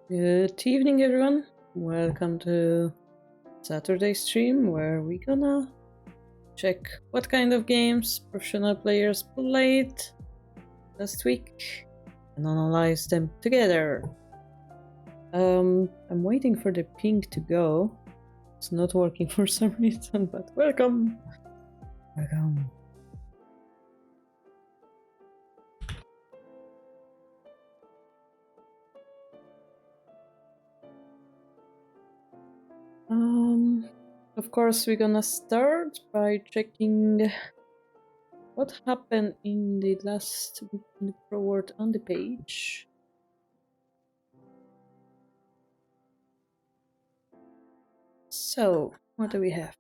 Good evening, everyone. Welcome to Saturday stream where we're gonna check what kind of games professional players played last week and analyze them together. I'm waiting for the ping to go. It's not working for some reason, but welcome. Welcome. Of course, we're gonna start by checking what happened in the last week in the forward on the page. So, what do we have?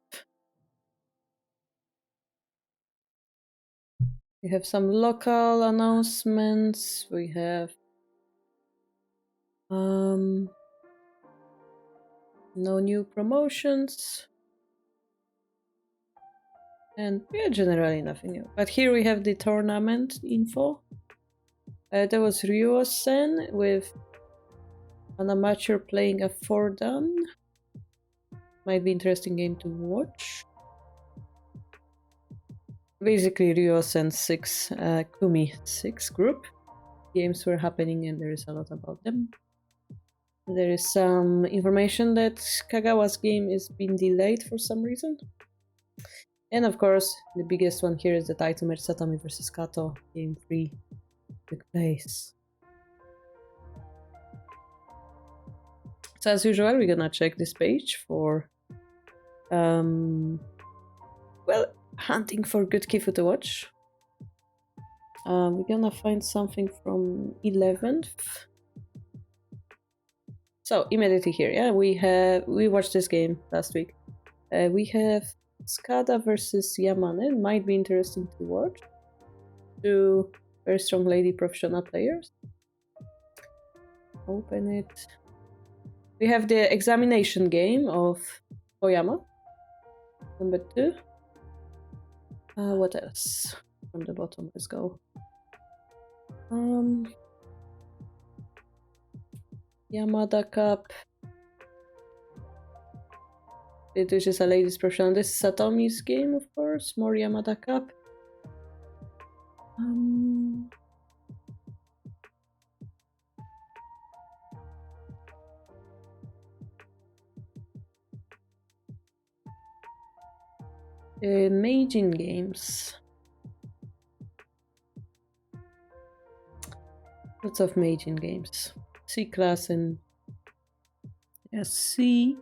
We have some local announcements. We have no new promotions. And yeah, generally nothing new. But here we have the tournament info. There was Ryuo-sen with an amateur playing a Fortin. Might be interesting game to watch. Basically, Ryuo-sen 6, Kumi 6 group. Games were happening and there is a lot about them. There is some information that Kagawa's game is being delayed for some reason. And of course, the biggest one here is the title match Satomi vs Kato. Game 3 took place. So as usual, we're gonna check this page for well, hunting for good Kifu to watch. We're gonna find something from 11th. So immediately here, yeah, we watched this game last week. We have Skada versus Yamane. Might be interesting to watch. Two very strong lady professional players. Open it. We have the examination game of Oyama. Number 2. What else? From the bottom, let's go. Yamada Cup. It is just a ladies professional. This is Satomi's game, of course. More Yamada Cup. Meijin games. Lots of Meijin games. C class and C.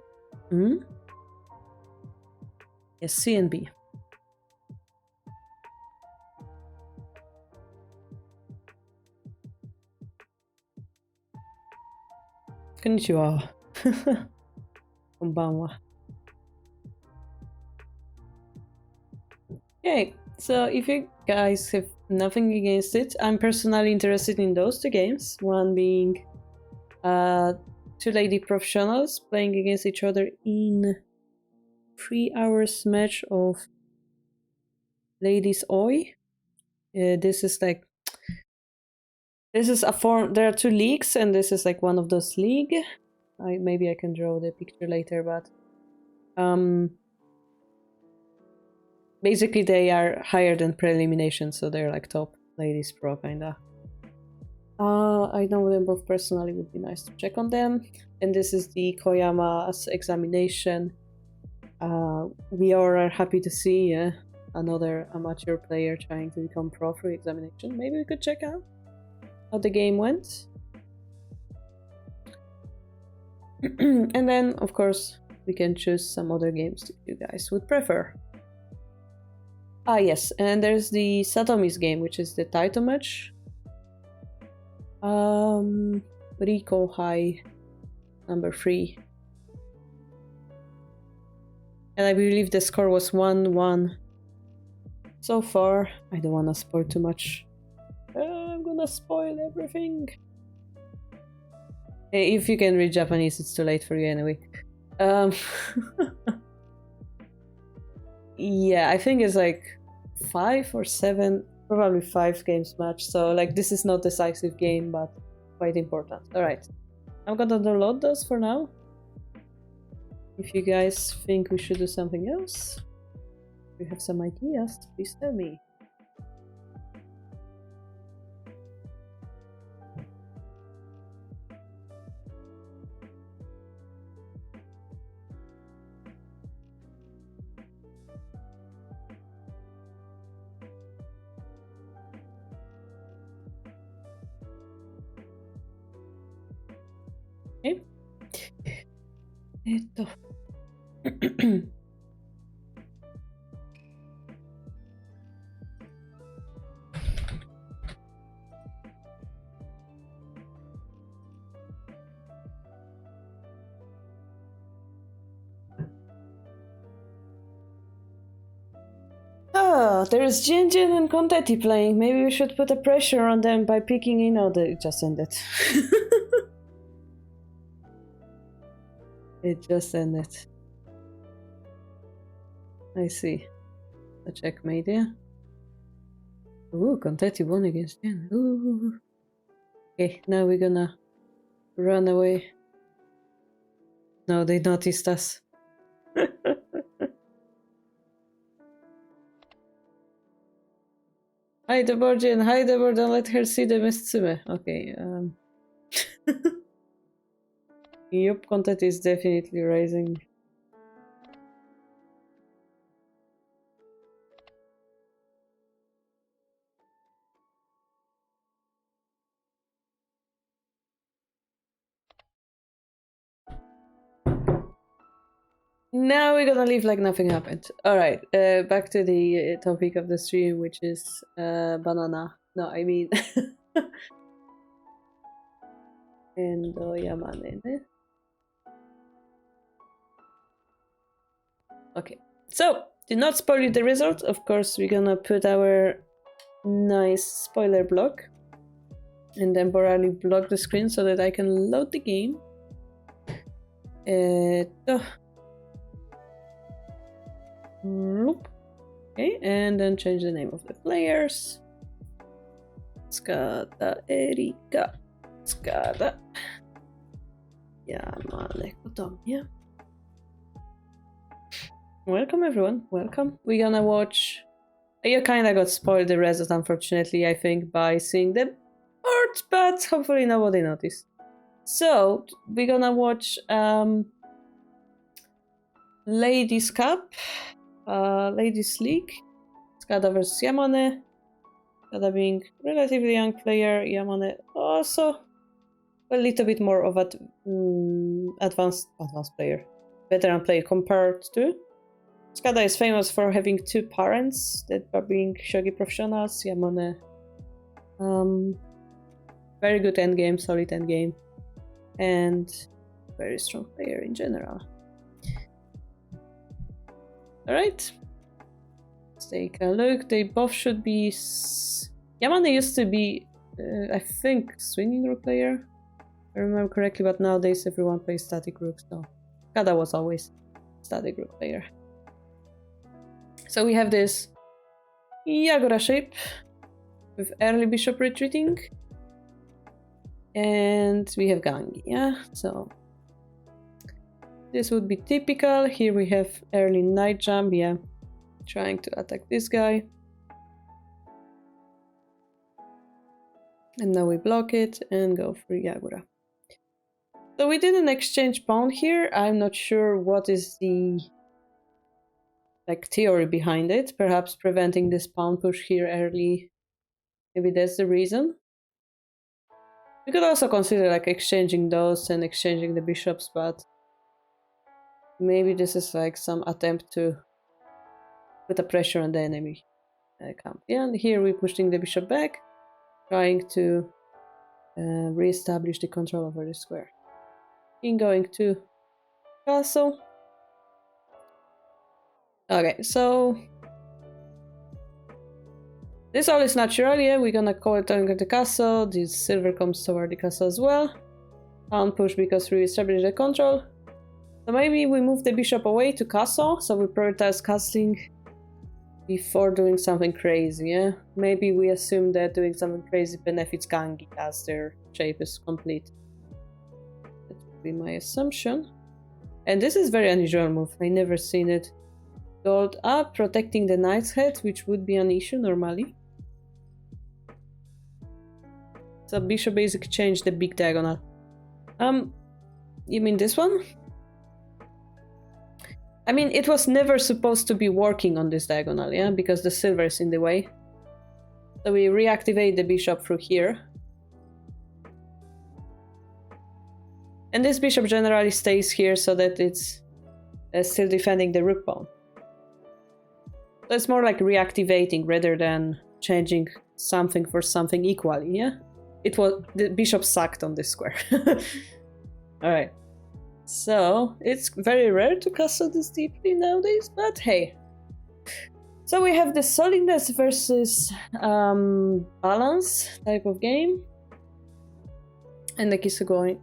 Yes, C and B. Konnichiwa. Konbanwa. Okay, so if you guys have nothing against it, I'm personally interested in those two games. One being two lady professionals playing against each other in 3 hours match of ladies Oi. This is a form. There are 2 leagues, and this is like one of those league. Maybe I can draw the picture later, but basically they are higher than prelimination, so they're like top ladies pro kinda. I know them both personally. Would be nice to check on them. And this is the Koyama's examination. We all are happy to see another amateur player trying to become pro through examination. Maybe we could check out how the game went. And then, of course, we can choose some other games that you guys would prefer. Yes, and there's the Satomi's game, which is the title match. Riko High, number 3. And I believe the score was 1-1 so far. I don't want to spoil too much. I'm gonna spoil everything. Hey, if you can read Japanese, it's too late for you anyway. Yeah, I think it's like 5 or 7, probably 5 games match. So like this is not decisive game, but quite important. All right. I'm gonna download those for now. If you guys think we should do something else, if you have some ideas, please tell me. Okay. Ah, there's Jinjin and Conteti playing. Maybe we should put a pressure on them by picking in. Oh, it just ended. It just ended. I see. A checkmate, yeah. Ooh, Conteti won against Jin. Ooh. Okay, now we're gonna run away. No, they noticed us. Hide the board, Jin. Hide the board. Don't let her see the Mistsume. Okay, Yup, Conteti is definitely rising. Now we're gonna leave like nothing happened. Alright, back to the topic of the stream, which is banana. No, I mean... and Yamane. Okay, so to not spoil you the result, of course, we're gonna put our nice spoiler block and temporarily block the screen so that I can load the game. Okay, and then change the name of the players. Skada Erika. Skada. Yamane Kotomiya. Welcome everyone, welcome. We're gonna watch... You kinda got spoiled the result, unfortunately, I think, by seeing the board, but hopefully nobody noticed. So, we're gonna watch Ladies Cup, Ladies League, Skada vs Yamane. Skada being relatively young player, Yamane also a little bit more of an advanced player, veteran player compared to. Skada is famous for having two parents that are being shogi professionals. Yamane, very good endgame, solid endgame, and very strong player in general. Alright, let's take a look. They both should be... Yamane used to be, I think, swinging rook player, if I remember correctly, but nowadays everyone plays static rook, so Skada was always static rook player. So we have this Yagura shape with early bishop retreating, and we have Gangi, yeah? So this would be typical. Here we have early knight jump, yeah, trying to attack this guy. And now we block it and go for Yagura. So we didn't exchange pawn here. I'm not sure what is the theory behind it. Perhaps preventing this pawn push here early. Maybe that's the reason. We could also consider exchanging those and exchanging the bishops, but maybe this is some attempt to put a pressure on the enemy camp. Yeah, and here we're pushing the bishop back, trying to re-establish the control over the square. King going to castle. Okay, so this all is natural, yeah, we're gonna call it on the castle. This silver comes toward the castle as well. Pawn push because we establish the control. So maybe we move the bishop away to castle, so we prioritize castling before doing something crazy, yeah? Maybe we assume that doing something crazy benefits Gangi as their shape is complete. be my assumption. And this is very unusual move. I never seen it. Gold up, protecting the knight's head, which would be an issue normally. So bishop basically changed the big diagonal. You mean this one? I mean, it was never supposed to be working on this diagonal, yeah? Because the silver is in the way. So we reactivate the bishop through here. And this bishop generally stays here so that it's still defending the rook pawn. So it's more like reactivating rather than changing something for something equally, yeah? It was the bishop sucked on this square. Alright. So it's very rare to castle this deeply nowadays, but hey. So we have the solidness versus balance type of game. And the king is going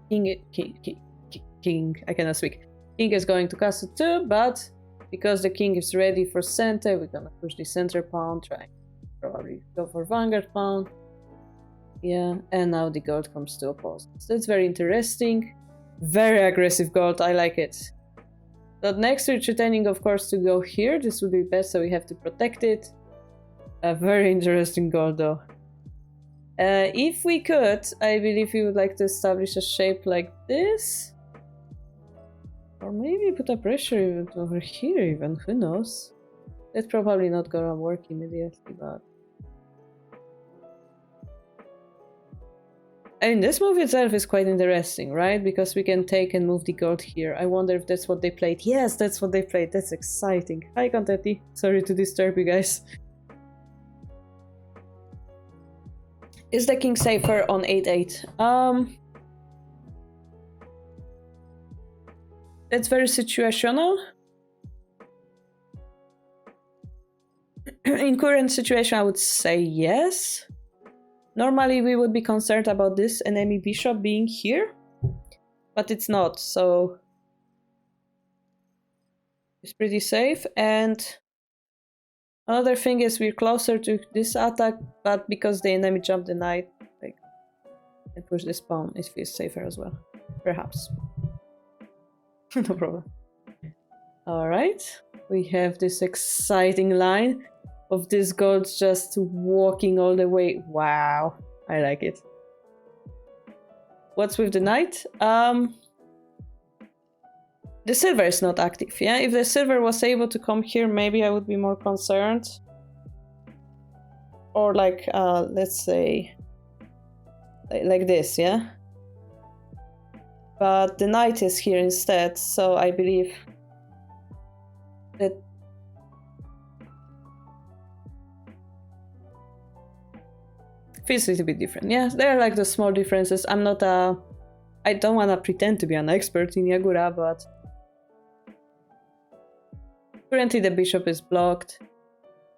king, I cannot speak. King is going to castle 2, but because the king is ready for center, we're gonna push the center pawn, try probably go for vanguard pawn. Yeah, and now the gold comes to opposites. That's very interesting. Very aggressive gold, I like it. But next we're threatening, of course, to go here. This would be best, so we have to protect it. A very interesting gold, though. If we could, I believe we would like to establish a shape like this. Or maybe put a pressure even over here even, who knows. That's probably not gonna work immediately, but... I mean, this move itself is quite interesting, right? Because we can take and move the gold here. I wonder if that's what they played. Yes, that's what they played. That's exciting. Hi, Contenti. Sorry to disturb you guys. Is the king safer on 8-8? That's very situational. In current situation, I would say yes. Normally, we would be concerned about this enemy bishop being here, but it's not, so it's pretty safe. And another thing is we're closer to this attack, but because the enemy jumped the knight, like, and push this pawn, it feels safer as well. Perhaps. No problem. Alright, we have this exciting line of this gold just walking all the way. Wow, I like it. What's with the knight? The silver is not active, yeah? If the silver was able to come here, maybe I would be more concerned. Or like, let's say, like this, yeah? But the knight is here instead, so I believe that feels a little bit different. Yeah, there are like the small differences. I don't want to pretend to be an expert in Yagura, but currently the bishop is blocked.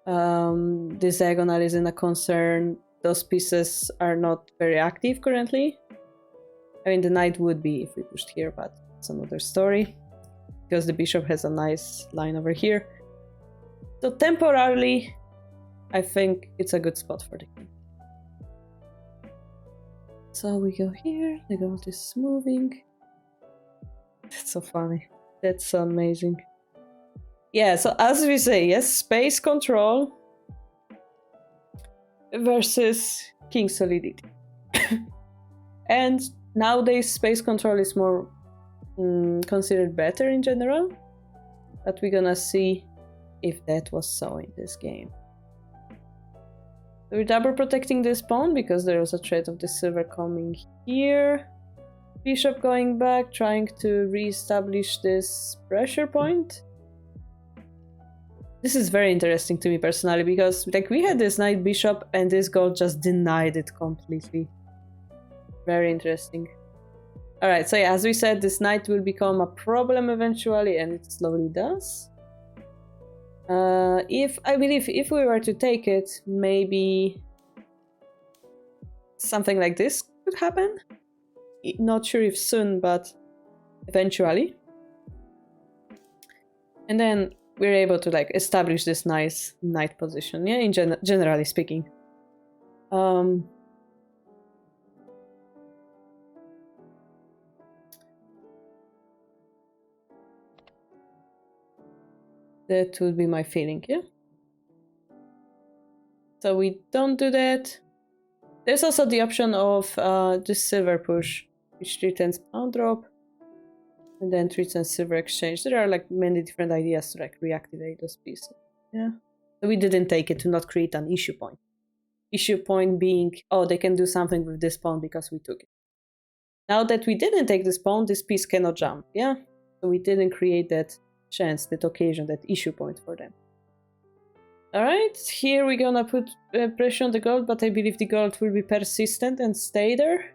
This diagonal is in a concern. Those pieces are not very active currently. I mean, the knight would be if we pushed here, but it's another story. Because the bishop has a nice line over here. So temporarily, I think it's a good spot for the king. So we go here, the gold is moving. That's so funny. That's so amazing. Yeah, so as we say, yes, space control versus king solidity. And nowadays, space control is more considered better in general. But we're gonna see if that was so in this game. We're double protecting this pawn because there was a threat of the silver coming here. Bishop going back, trying to re-establish this pressure point. This is very interesting to me personally because like we had this knight bishop and this gold just denied it completely. Very interesting. Alright, so yeah, as we said, this knight will become a problem eventually, and it slowly does. I believe if we were to take it, maybe something like this could happen. Not sure if soon, but eventually. And then we're able to like establish this nice knight position, yeah, generally speaking. That would be my feeling, yeah? So we don't do that. There's also the option of just silver push, which returns pawn drop, and then returns silver exchange. There are like many different ideas to like reactivate those pieces. Yeah. So we didn't take it to not create an issue point. Issue point being, oh, they can do something with this pawn because we took it. Now that we didn't take this pawn, this piece cannot jump, yeah? So we didn't create that chance, that occasion, that issue point for them. Alright, here we're gonna put pressure on the gold, but I believe the gold will be persistent and stay there.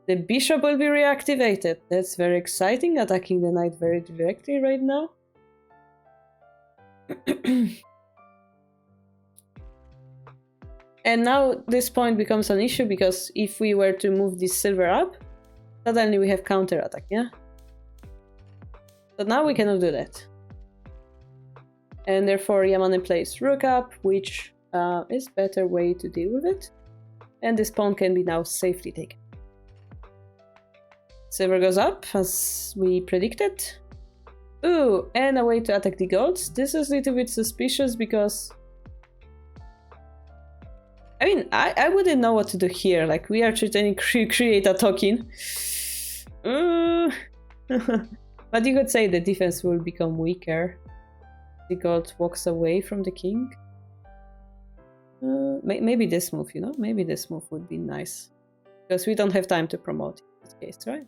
The bishop will be reactivated. That's very exciting, attacking the knight very directly right now. And now this point becomes an issue because if we were to move this silver up, suddenly we have counter attack, yeah? So now we cannot do that. And therefore Yamane plays rook up, which is a better way to deal with it. And this pawn can be now safely taken. Silver goes up, as we predicted. Ooh, and a way to attack the golds. This is a little bit suspicious because... I mean, I wouldn't know what to do here. Like, we are trying to create a token. But you could say the defense will become weaker. The gold walks away from the king. Maybe this move, you know? Maybe this move would be nice. Because we don't have time to promote in this case, right?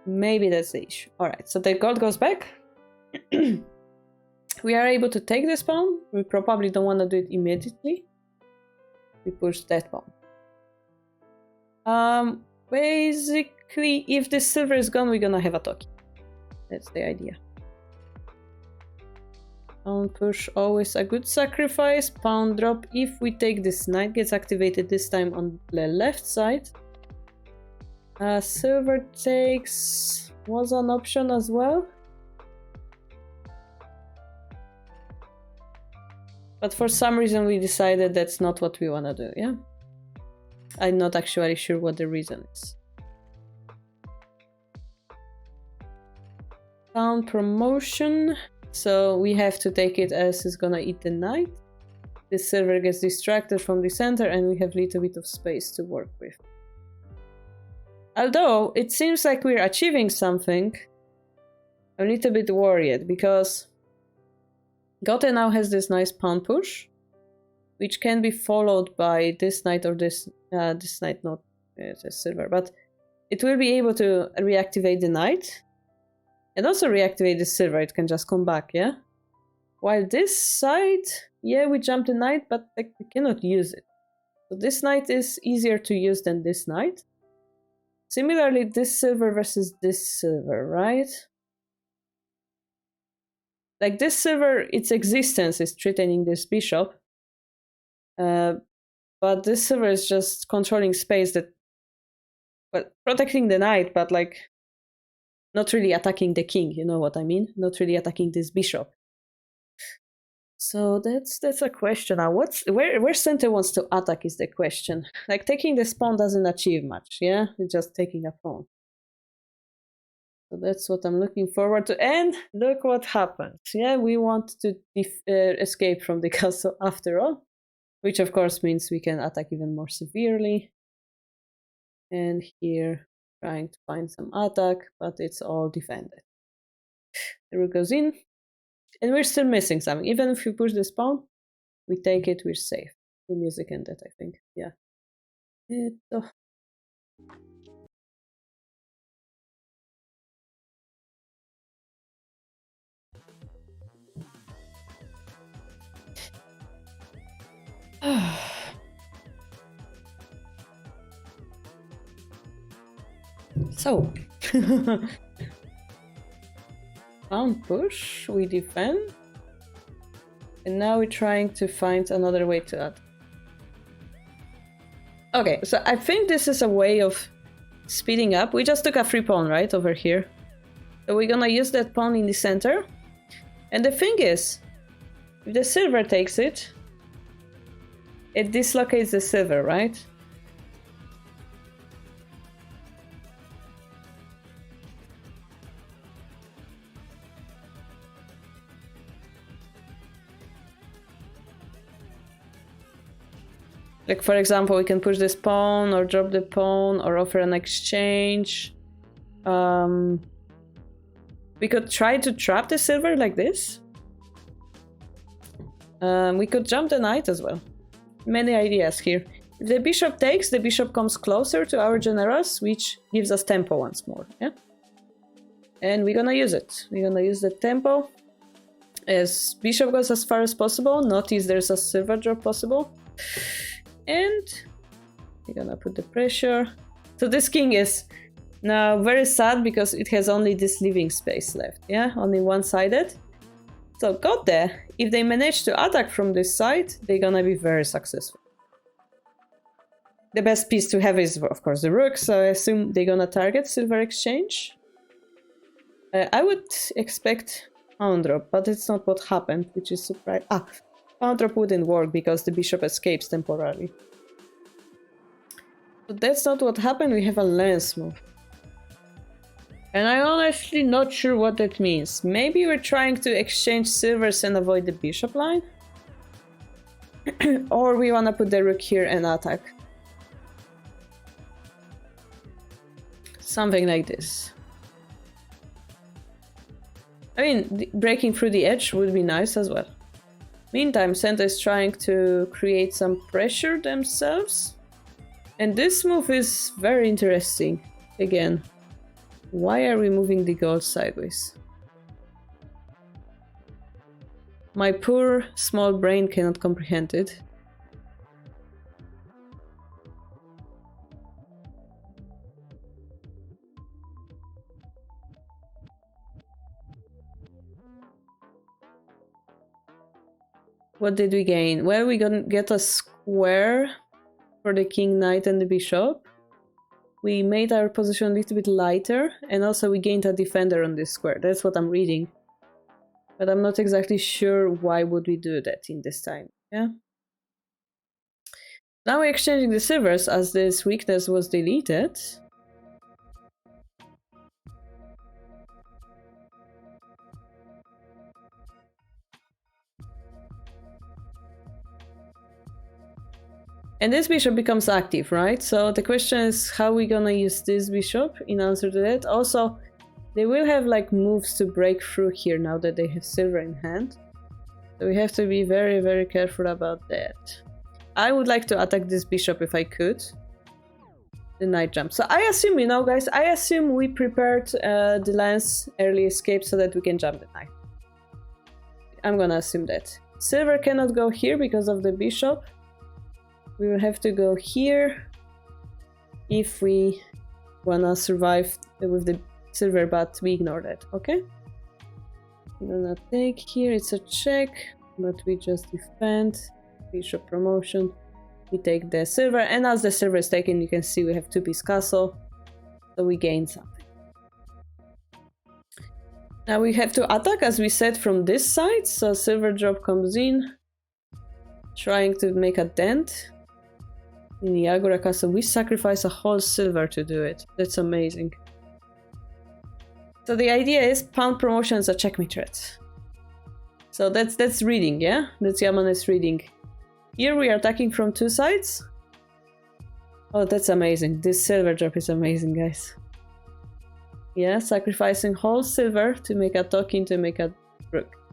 Maybe that's the issue. Alright, so the gold goes back. We are able to take this pawn. We probably don't want to do it immediately. We push that pawn. Basically, if the silver is gone, we're gonna have a token. That's the idea. Pawn push, always a good sacrifice. Pawn drop, if we take this knight, gets activated this time on the left side. Silver takes was an option as well. But for some reason we decided that's not what we want to do, yeah? I'm not actually sure what the reason is. Pawn promotion. So we have to take it as it's gonna eat the knight. The silver gets distracted from the center and we have a little bit of space to work with. Although it seems like we're achieving something, I'm a little bit worried because Gote now has this nice pawn push, which can be followed by this knight or this knight, not the silver, but it will be able to reactivate the knight and also reactivate the silver. It can just come back, yeah? While this side, yeah, we jump the knight, but like, we cannot use it. So this knight is easier to use than this knight. Similarly, this silver versus this silver, right? Like this silver, its existence is threatening this bishop. But this silver is just controlling space that... well, protecting the knight, but like... not really attacking the king, you know what I mean? Not really attacking this bishop. So that's a question now. Where center wants to attack is the question. Like taking this pawn doesn't achieve much, yeah? It's just taking a pawn. So that's what I'm looking forward to. And look what happens. Yeah, we want to escape from the castle after all. Which of course means we can attack even more severely. And here, trying to find some attack, but it's all defended. The rook goes in. And we're still missing something. Even if we push this pawn, we take it, we're safe. The music ended, I think. Yeah. So. Pawn push, we defend. And now we're trying to find another way to add. Okay, so I think this is a way of speeding up. We just took a free pawn, right, over here. So we're gonna use that pawn in the center. And the thing is, if the silver takes it, it dislocates the silver, right? Like, for example, we can push this pawn or drop the pawn or offer an exchange. We could try to trap the silver like this. We could jump the knight as well. Many ideas here. If the bishop takes, the bishop comes closer to our generals, which gives us tempo once more, yeah? And we're gonna use it. We're gonna use the tempo. As bishop goes as far as possible, notice there's a silver drop possible. And we're gonna put the pressure. So this king is now very sad because it has only this living space left, yeah? Only one-sided. So got there. If they manage to attack from this side, they're gonna be very successful. The best piece to have is, of course, the rook, so I assume they're gonna target silver exchange. I would expect pawn drop, but it's not what happened, which is surprising. Ah, pawn drop wouldn't work because the bishop escapes temporarily. But that's not what happened, we have a lance move. And I'm honestly not sure what that means. Maybe we're trying to exchange silvers and avoid the bishop line? Or we wanna put the rook here and attack. Something like this. I mean, breaking through the edge would be nice as well. Meantime, center is trying to create some pressure themselves. And this move is very interesting. Again, why are we moving the gold sideways? My poor small brain cannot comprehend it. What did we gain? Well, we gonna get a square for the king, knight, and the bishop. We made our position a little bit lighter, and also we gained a defender on this square. That's what I'm reading. But I'm not exactly sure why would we do that in this time, yeah? Now we're exchanging the silvers as this weakness was deleted. And this bishop becomes active, right? So the question is how we gonna use this bishop in answer to that. Also, they will have like moves to break through here now that they have silver in hand. So we have to be very, very careful about that. I would like to attack this bishop if I could. The knight jump. So I assume, you know, guys, I assume we prepared the lance early escape so that we can jump the knight. I'm gonna assume that. Silver cannot go here because of the bishop. We will have to go here if we wanna survive with the silver, but we ignore that, okay? We're gonna take here, it's a check, but we just defend. Bishop promotion. We take the silver, and as the silver is taken, you can see we have 2-piece castle, so we gain something. Now we have to attack, as we said, from this side, so silver drop comes in, trying to make a dent. In the Agora castle, we sacrifice a whole silver to do it. That's amazing. So the idea is pawn promotion is a checkmate threat. So that's reading, yeah? That's Yamane's reading. Here we are attacking from 2 sides. Oh, that's amazing. This silver drop is amazing, guys. Yeah, sacrificing whole silver to make a token to make a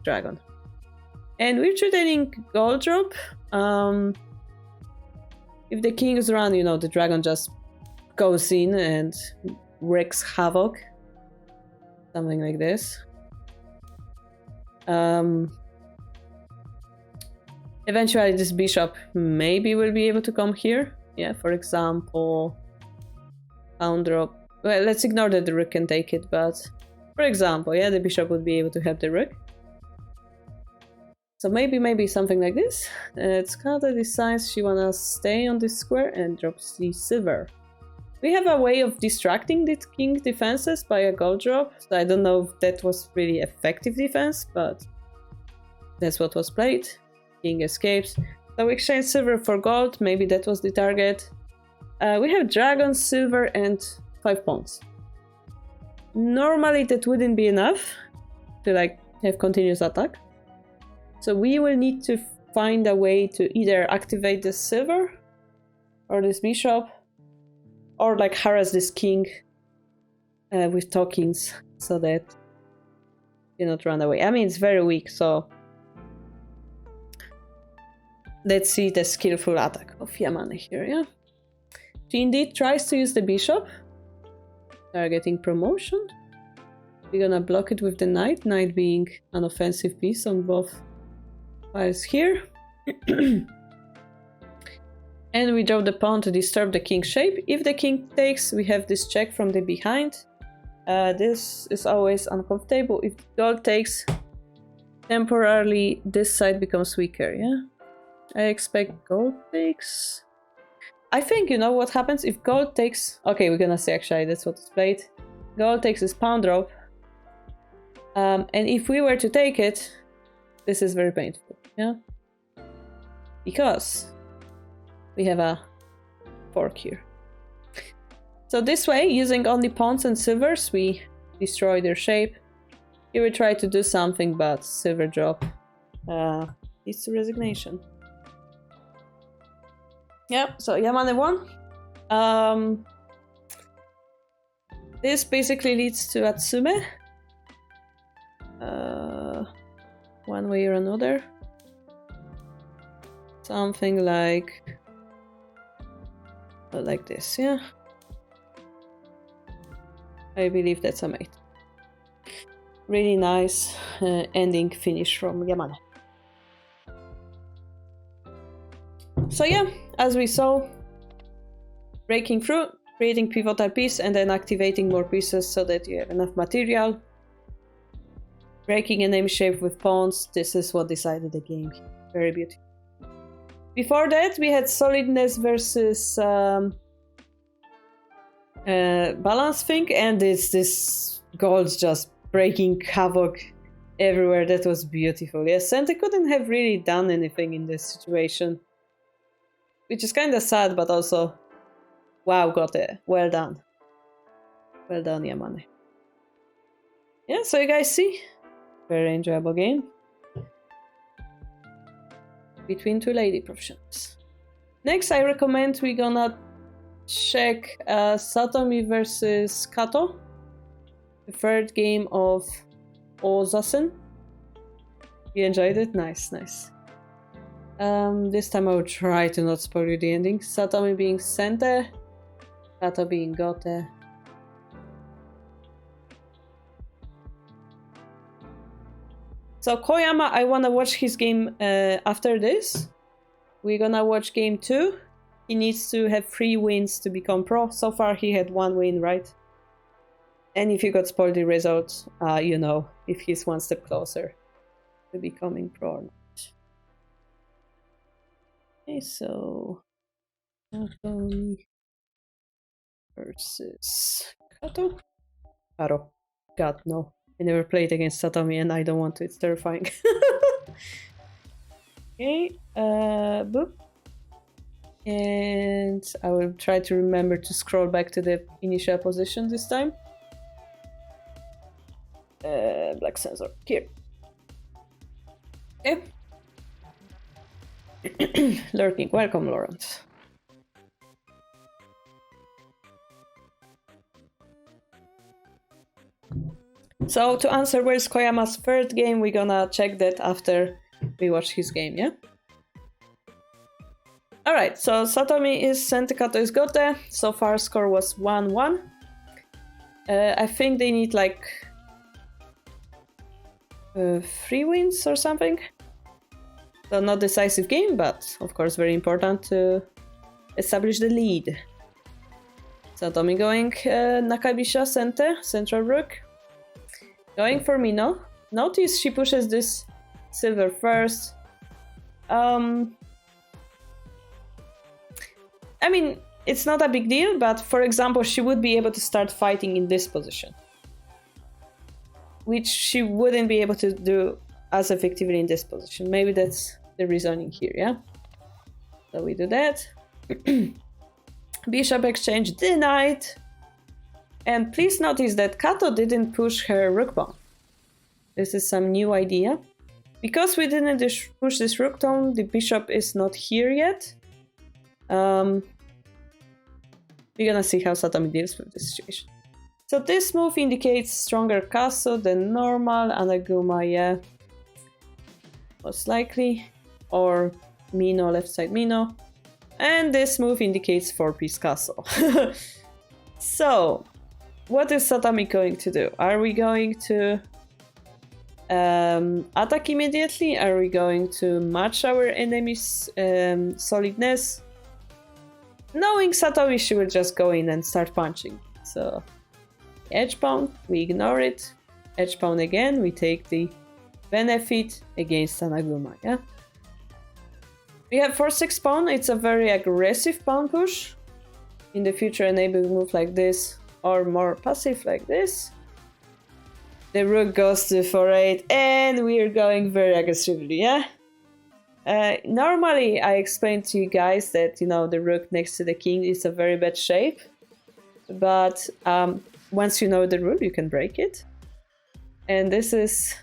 dragon. And we're trading gold drop. If the kings run, you know, the dragon just goes in and wreaks havoc. Something like this. Eventually this bishop maybe will be able to come here. Yeah, for example, pawn drop. Well, let's ignore that the rook can take it, but for example, yeah, the bishop would be able to help the rook. So maybe something like this. Skata decides she wanna stay on this square and drops the silver. We have a way of distracting the king's defenses by a gold drop. So I don't know if that was really effective defense, but that's what was played. King escapes. So we exchange silver for gold. Maybe that was the target. We have dragon, silver, and 5 pawns. Normally that wouldn't be enough to like have continuous attack. So we will need to find a way to either activate the silver or this bishop, or like harass this king with tokens so that you not run away. I mean, it's very weak, so let's see the skillful attack of Yamane here, yeah? She indeed tries to use the bishop, targeting promotion. We're gonna block it with the knight, knight being an offensive piece on both files here. And we draw the pawn to disturb the king's shape. If the king takes, we have this check from the behind. This is always uncomfortable. If gold takes, temporarily this side becomes weaker, yeah? I expect gold takes. I think you know what happens if gold takes. Okay, we're gonna see actually that's what is played. Gold takes this pawn drop. And if we were to take it, this is very painful, yeah? Because we have a fork here. So this way, using only pawns and silvers, we destroy their shape. Here we try to do something, but silver drop leads to resignation. Yeah, so Yamane won. This basically leads to Atsume. One way or another. Something like this, yeah? I believe that's a mate. Really nice ending finish from Yamane. So yeah, as we saw, breaking through, creating pivotal piece and then activating more pieces so that you have enough material. Breaking an enemy shape with pawns, this is what decided the game. Very beautiful. Before that, we had solidness versus balance thing, and it's this gold's just breaking havoc everywhere. That was beautiful. Yes, Sente couldn't have really done anything in this situation, which is kind of sad, but also, wow, got it. Well done. Well done, Yamane. Yeah, so you guys see, very enjoyable game between two lady professionals. Next, I recommend we gonna check Satomi versus Kato, the third game of Ozasen. You enjoyed it? Nice, nice. This time I will try to not spoil you the ending. Satomi being Sente, Kato being Gote. So Koyama, I wanna watch his game after this. We're gonna watch game 2. He needs to have 3 wins to become pro. So far he had 1 win, right? And if you got spoiled the results, you know if he's one step closer to becoming pro or not. Okay, so Satomi versus Kato. Karo. God, no. I never played against Satomi and I don't want to, it's terrifying. Okay, boop. And I will try to remember to scroll back to the initial position this time. Black sensor, here. Okay. Lurking, welcome Lawrence. So to answer where's Koyama's third game, we're gonna check that after we watch his game, yeah? Alright, so Satomi is Sente, Kato is Gote. So far score was 1-1. I think they need like 3 wins or something. So not decisive game, but of course very important to establish the lead. Satomi going Nakabisha, Sente, Central Rook. Going for Mino. Notice she pushes this silver first. I mean, it's not a big deal, but for example, she would be able to start fighting in this position, which she wouldn't be able to do as effectively in this position. Maybe that's the reasoning here, yeah? So we do that. Bishop exchange denied. And please notice that Kato didn't push her rook pawn. This is some new idea. Because we didn't push this rook pawn, the bishop is not here yet. we're gonna see how Satomi deals with this situation. So this move indicates stronger Kaso than normal, Anaguma, yeah. Most likely. Or Mino, left side Mino. And this move indicates 4-piece Kaso. So, what is Satomi going to do? Are we going to attack immediately? Are we going to match our enemy's solidness? Knowing Satomi, she will just go in and start punching. So, edge pound, we ignore it. Edge pound again, we take the benefit against Anaguma, yeah? We have 4-6 pawn, it's a very aggressive pawn push. In the future, enable move like this, or more passive like this. The rook goes to 4-8, and we're going very aggressively, yeah? Normally, I explained to you guys that, you know, the rook next to the king is a very bad shape. But once you know the rule, you can break it. And this is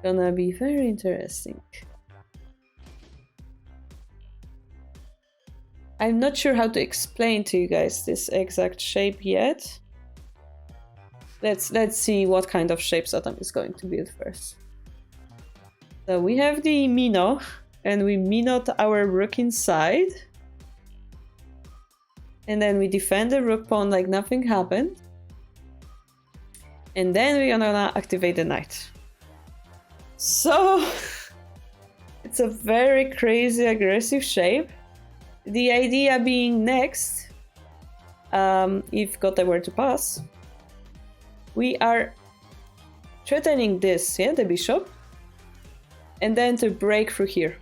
gonna be very interesting. I'm not sure how to explain to you guys this exact shape yet. Let's see what kind of shape Satomi is going to build first. So we have the Mino, and we Minoed our rook inside. And then we defend the rook pawn like nothing happened. And then we're gonna activate the knight. So it's a very crazy aggressive shape. The idea being next, if Gota were to pass, we are threatening this, yeah, the bishop, and then to break through here.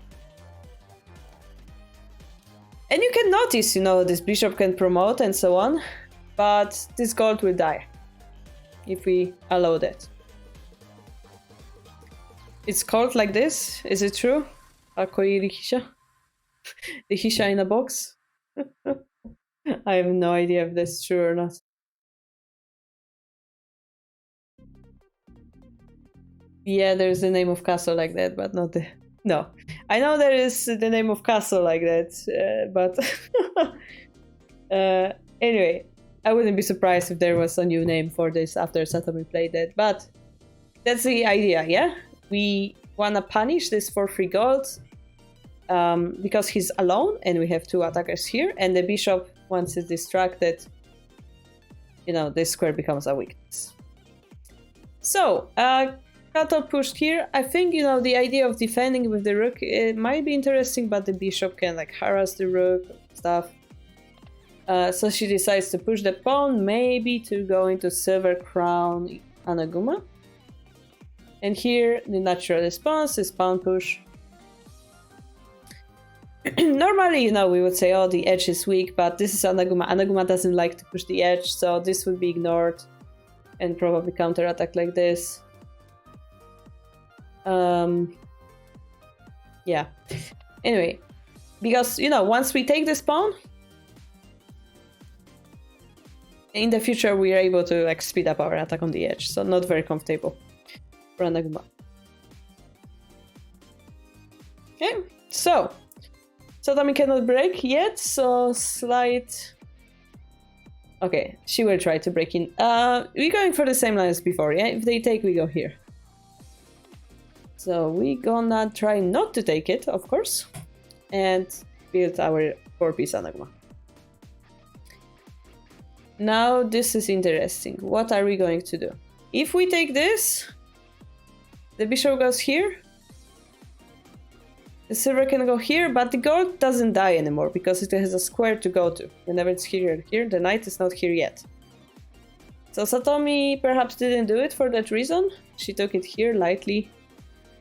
And you can notice, you know, this bishop can promote and so on, but this gold will die if we allow that. It's called like this, is it true? Akoi Hisha? The Hisha in a box? I have no idea if that's true or not. Yeah, there's the name of castle like that, but not the... No. I know there is the name of castle like that, but... anyway, I wouldn't be surprised if there was a new name for this after Satomi played that, but that's the idea, yeah? We wanna punish this for 3 gold, because he's alone and we have 2 attackers here, and the bishop, once it's distracted, you know, this square becomes a weakness. So, Kato pushed here. I think, you know, the idea of defending with the rook, it might be interesting, but the bishop can like harass the rook, stuff. So she decides to push the pawn, maybe to go into silver crown Anaguma. And here, the natural response is pawn push. Normally, you know, we would say, oh, the edge is weak, but this is Anaguma. Anaguma doesn't like to push the edge, so this would be ignored and probably counterattack like this. Yeah. Anyway, because, you know, once we take this pawn, in the future we are able to like speed up our attack on the edge, so not very comfortable for Anaguma. Okay, so Satomi cannot break yet, so slight... Okay, she will try to break in. We're going for the same line as before, yeah? If they take, we go here. So we're gonna try not to take it, of course, and build our 4-piece Anaguma. Now this is interesting. What are we going to do? If we take this, the bishop goes here. The silver can go here, but the gold doesn't die anymore because it has a square to go to. Whenever it's here, the knight is not here yet. So Satomi perhaps didn't do it for that reason. She took it here lightly.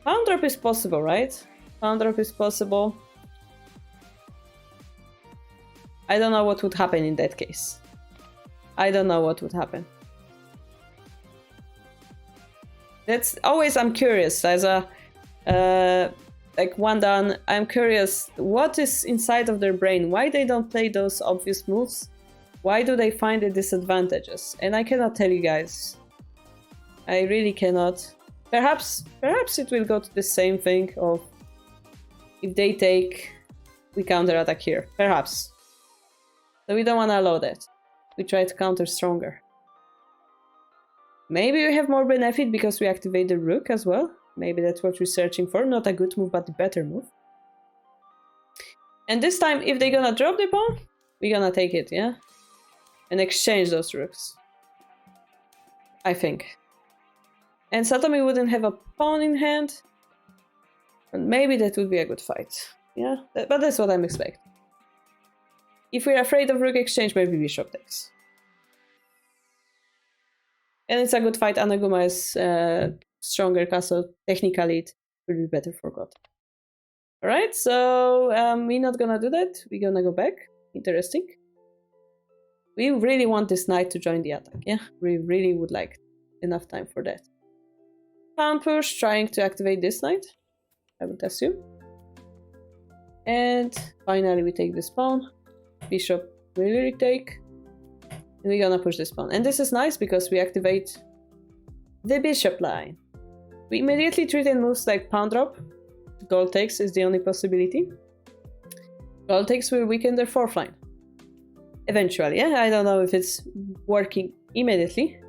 Pawn drop is possible, right? Pawn drop is possible. I don't know what would happen in that case. I don't know what would happen. That's always, I'm curious, as a like one down, I'm curious what is inside of their brain, why they don't play those obvious moves, why do they find the disadvantages, and I cannot tell you guys. I really cannot. Perhaps it will go to the same thing of if they take, we counterattack here, perhaps. So we don't want to allow that. We try to counter stronger. Maybe we have more benefit because we activate the rook as well. Maybe that's what we're searching for. Not a good move, but the better move. And this time, if they're gonna drop the pawn, we're gonna take it, yeah? And exchange those rooks. I think. And Satomi wouldn't have a pawn in hand. And maybe that would be a good fight. Yeah, but that's what I'm expecting. If we're afraid of rook exchange, maybe bishop takes. And it's a good fight. Anaguma is stronger castle. Technically, it will be better for God. Alright, so we're not gonna do that. We're gonna go back. Interesting. We really want this knight to join the attack, yeah? We really would like enough time for that. Pawn push, trying to activate this knight, I would assume. And finally we take this pawn. Bishop will retake. And we're gonna push this pawn. And this is nice because we activate the bishop line. We immediately treat in moves like pawn drop. Gold takes is the only possibility. Gold takes will weaken their fourth line. Eventually, yeah? I don't know if it's working immediately,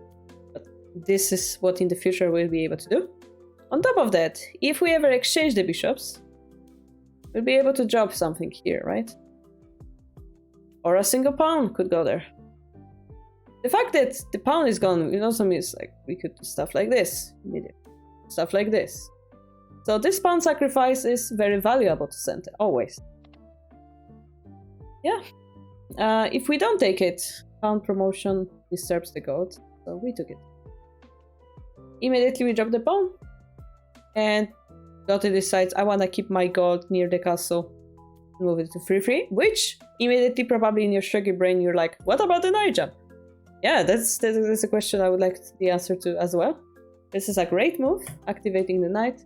but this is what in the future we'll be able to do. On top of that, if we ever exchange the bishops, we'll be able to drop something here, right? Or a single pawn could go there. The fact that the pawn is gone, it also means like we could do stuff like this, stuff like this. So this pawn sacrifice is very valuable to center, always. Yeah. If we don't take it, pawn promotion disturbs the gold, so we took it. Immediately we drop the pawn, and Gotti decides I want to keep my gold near the castle, move it to 3-3, which immediately probably in your Shogi brain you're like, what about the knight jump? Yeah, that's a question I would like the answer to as well. This is a great move, activating the knight,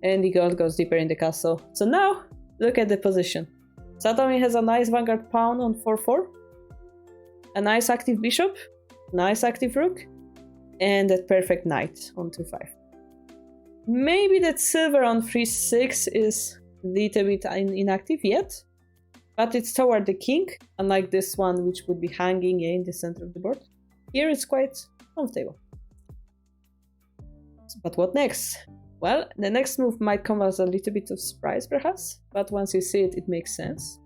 and the gold goes deeper in the castle. So now, look at the position. Satomi has a nice vanguard pawn on 4-4, a nice active bishop, nice active rook, and that perfect knight on 2-5. Maybe that silver on 3-6 is a little bit inactive yet, but it's toward the king, unlike this one which would be hanging in the center of the board. Here it's quite comfortable. But what next? Well, the next move might come as a little bit of surprise perhaps, but once you see it, it makes sense.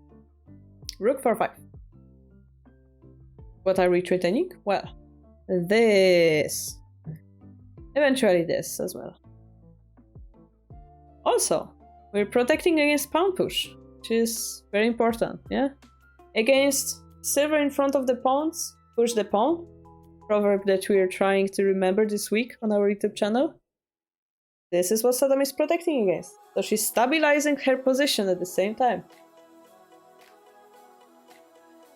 Rook 4-5. What are we threatening? Well, this. Eventually this as well. Also, we're protecting against pawn push, which is very important, yeah? Against silver in front of the pawns, push the pawn. Proverb that we are trying to remember this week on our YouTube channel. This is what Satomi is protecting against. So she's stabilizing her position at the same time.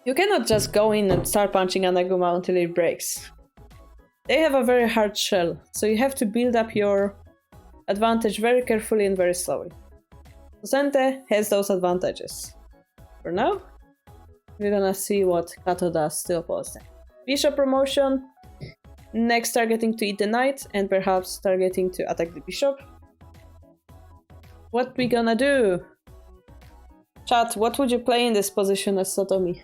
You cannot just go in and start punching Anaguma until it breaks. They have a very hard shell, so you have to build up your advantage very carefully and very slowly. Sente has those advantages. For now, we're gonna see what Kato does to oppose them. Bishop promotion. Next targeting to eat the knight and perhaps targeting to attack the bishop. What we gonna do? Chat, what would you play in this position as Satomi?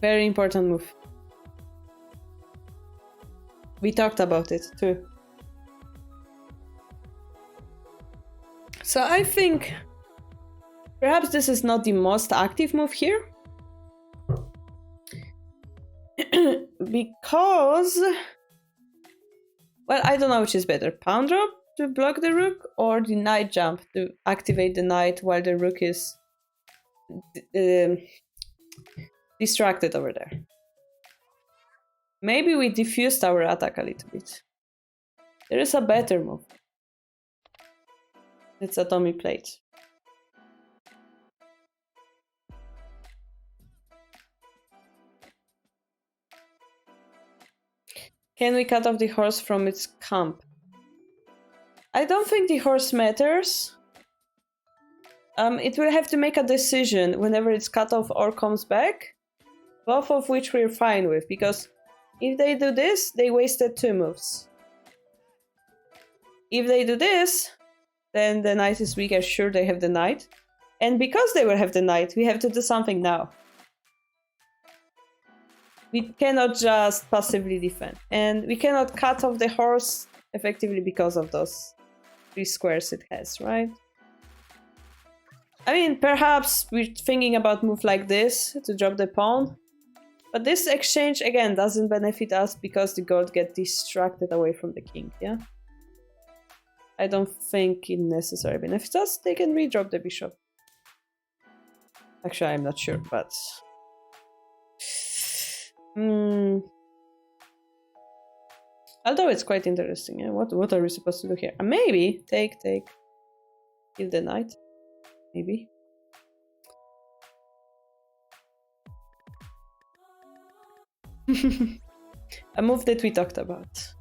Very important move. We talked about it too. So I think perhaps this is not the most active move here. Because, well, I don't know which is better. Pawn drop to block the rook or the knight jump to activate the knight while the rook is distracted over there. Maybe we diffused our attack a little bit. There is a better move. It's Satomi played. Can we cut off the horse from its camp? I don't think the horse matters. It will have to make a decision whenever it's cut off or comes back. Both of which we're fine with, because if they do this, they wasted 2 moves. If they do this, then the knight is weaker. Sure, they have the knight. And because they will have the knight, we have to do something now. We cannot just passively defend. And we cannot cut off the horse effectively because of those 3 squares it has, right? I mean, perhaps we're thinking about move like this to drop the pawn. But this exchange, again, doesn't benefit us because the gold get distracted away from the king, yeah? I don't think it necessarily benefits us. They can redrop the bishop. Actually, I'm not sure, but... Although it's quite interesting, yeah? What are we supposed to do here? Maybe take. Kill the knight. Maybe. A move that we talked about.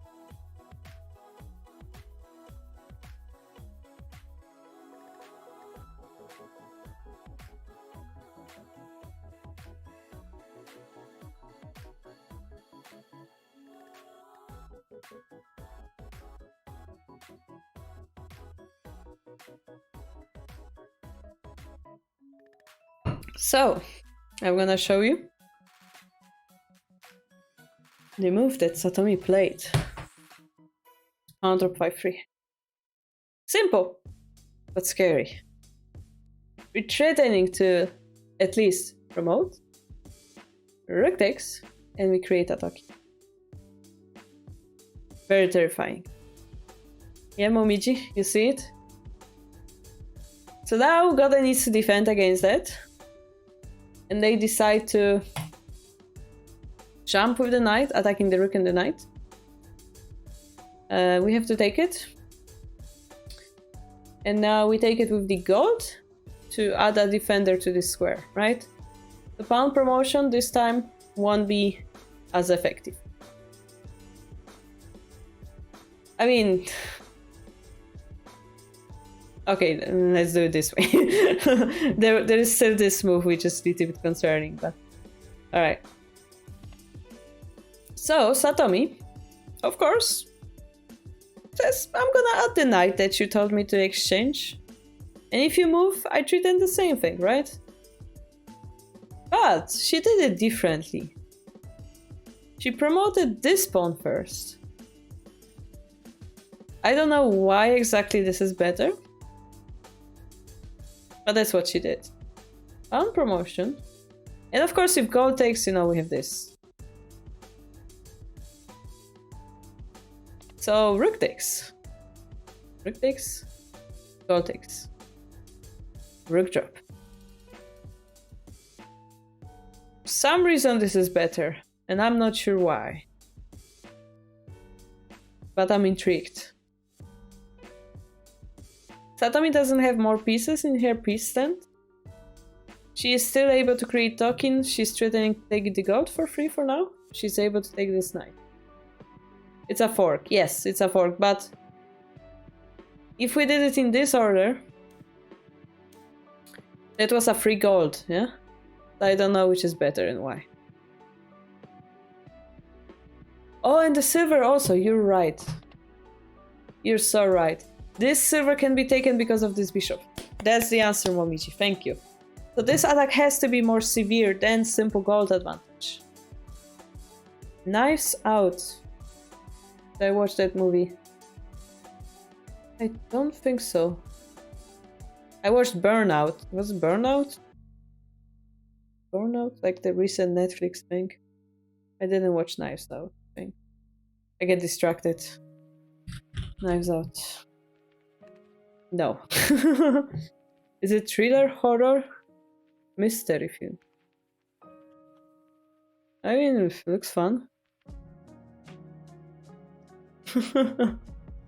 So, I'm gonna show you the move that Satomi played. Pawn drop 5-3. Simple, but scary. We're threatening to at least promote, rook takes, and we create a attack. Very terrifying. Yeah, Momiji, you see it? So now Goda needs to defend against that. And they decide to jump with the knight, attacking the rook and the knight. We have to take it. And now we take it with the gold to add a defender to this square, right? The pawn promotion this time won't be as effective. I mean... Okay, let's do it this way. there is still this move, which is a little bit concerning, but... Alright. So, Satomi, of course, says, I'm gonna add the knight that you told me to exchange. And if you move, I treat them the same thing, right? But she did it differently. She promoted this pawn first. I don't know why exactly this is better. But that's what she did. Pawn promotion. And of course, if gold takes, you know, we have this. So, rook takes. Rook takes. Gold takes. Rook drop. For some reason this is better. And I'm not sure why. But I'm intrigued. Satomi doesn't have more pieces in her piece stand. She is still able to create token. She's threatening to take the gold for free for now. She's able to take this knight. It's a fork. Yes, it's a fork, but if we did it in this order, that was a free gold, yeah? I don't know which is better and why. Oh, and the silver also, you're right. You're so right. This silver can be taken because of this bishop. That's the answer, Momiji. Thank you. So this attack has to be more severe than simple gold advantage. Knives Out. Did I watch that movie? I don't think so. I watched Burnout. Was it Burnout? Burnout? Like the recent Netflix thing? I didn't watch Knives Out thing. I get distracted. Knives Out. No. Is it thriller, horror, mystery film? I mean, it looks fun.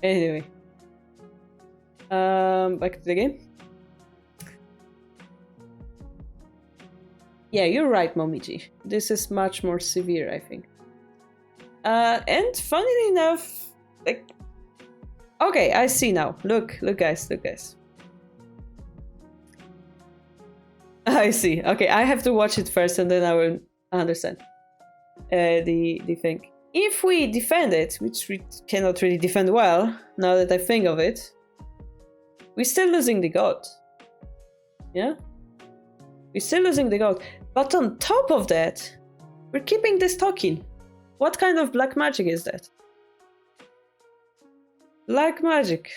Anyway. Back to the game. Yeah, you're right, Momiji. This is much more severe, I think. And funnily enough, like... Okay, I see now. Look guys, look guys. I see. Okay, I have to watch it first and then I will understand the thing. If we defend it, which we cannot really defend well, now that I think of it, we're still losing the gold. Yeah? We're still losing the gold. But on top of that, we're keeping this token. What kind of black magic is that? Black magic.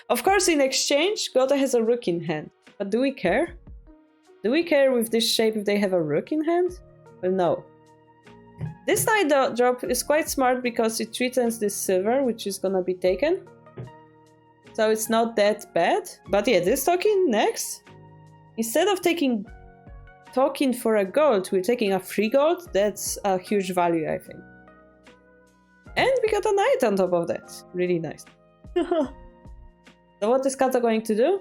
Of course, in exchange, Gota has a rook in hand. But do we care? Do we care with this shape if they have a rook in hand? Well, no. This knight drop is quite smart because it threatens this silver, which is gonna be taken. So it's not that bad. But yeah, this token next. Instead of taking token for a gold, we're taking a free gold. That's a huge value, I think. And we got a knight on top of that. Really nice. So what is Kato going to do?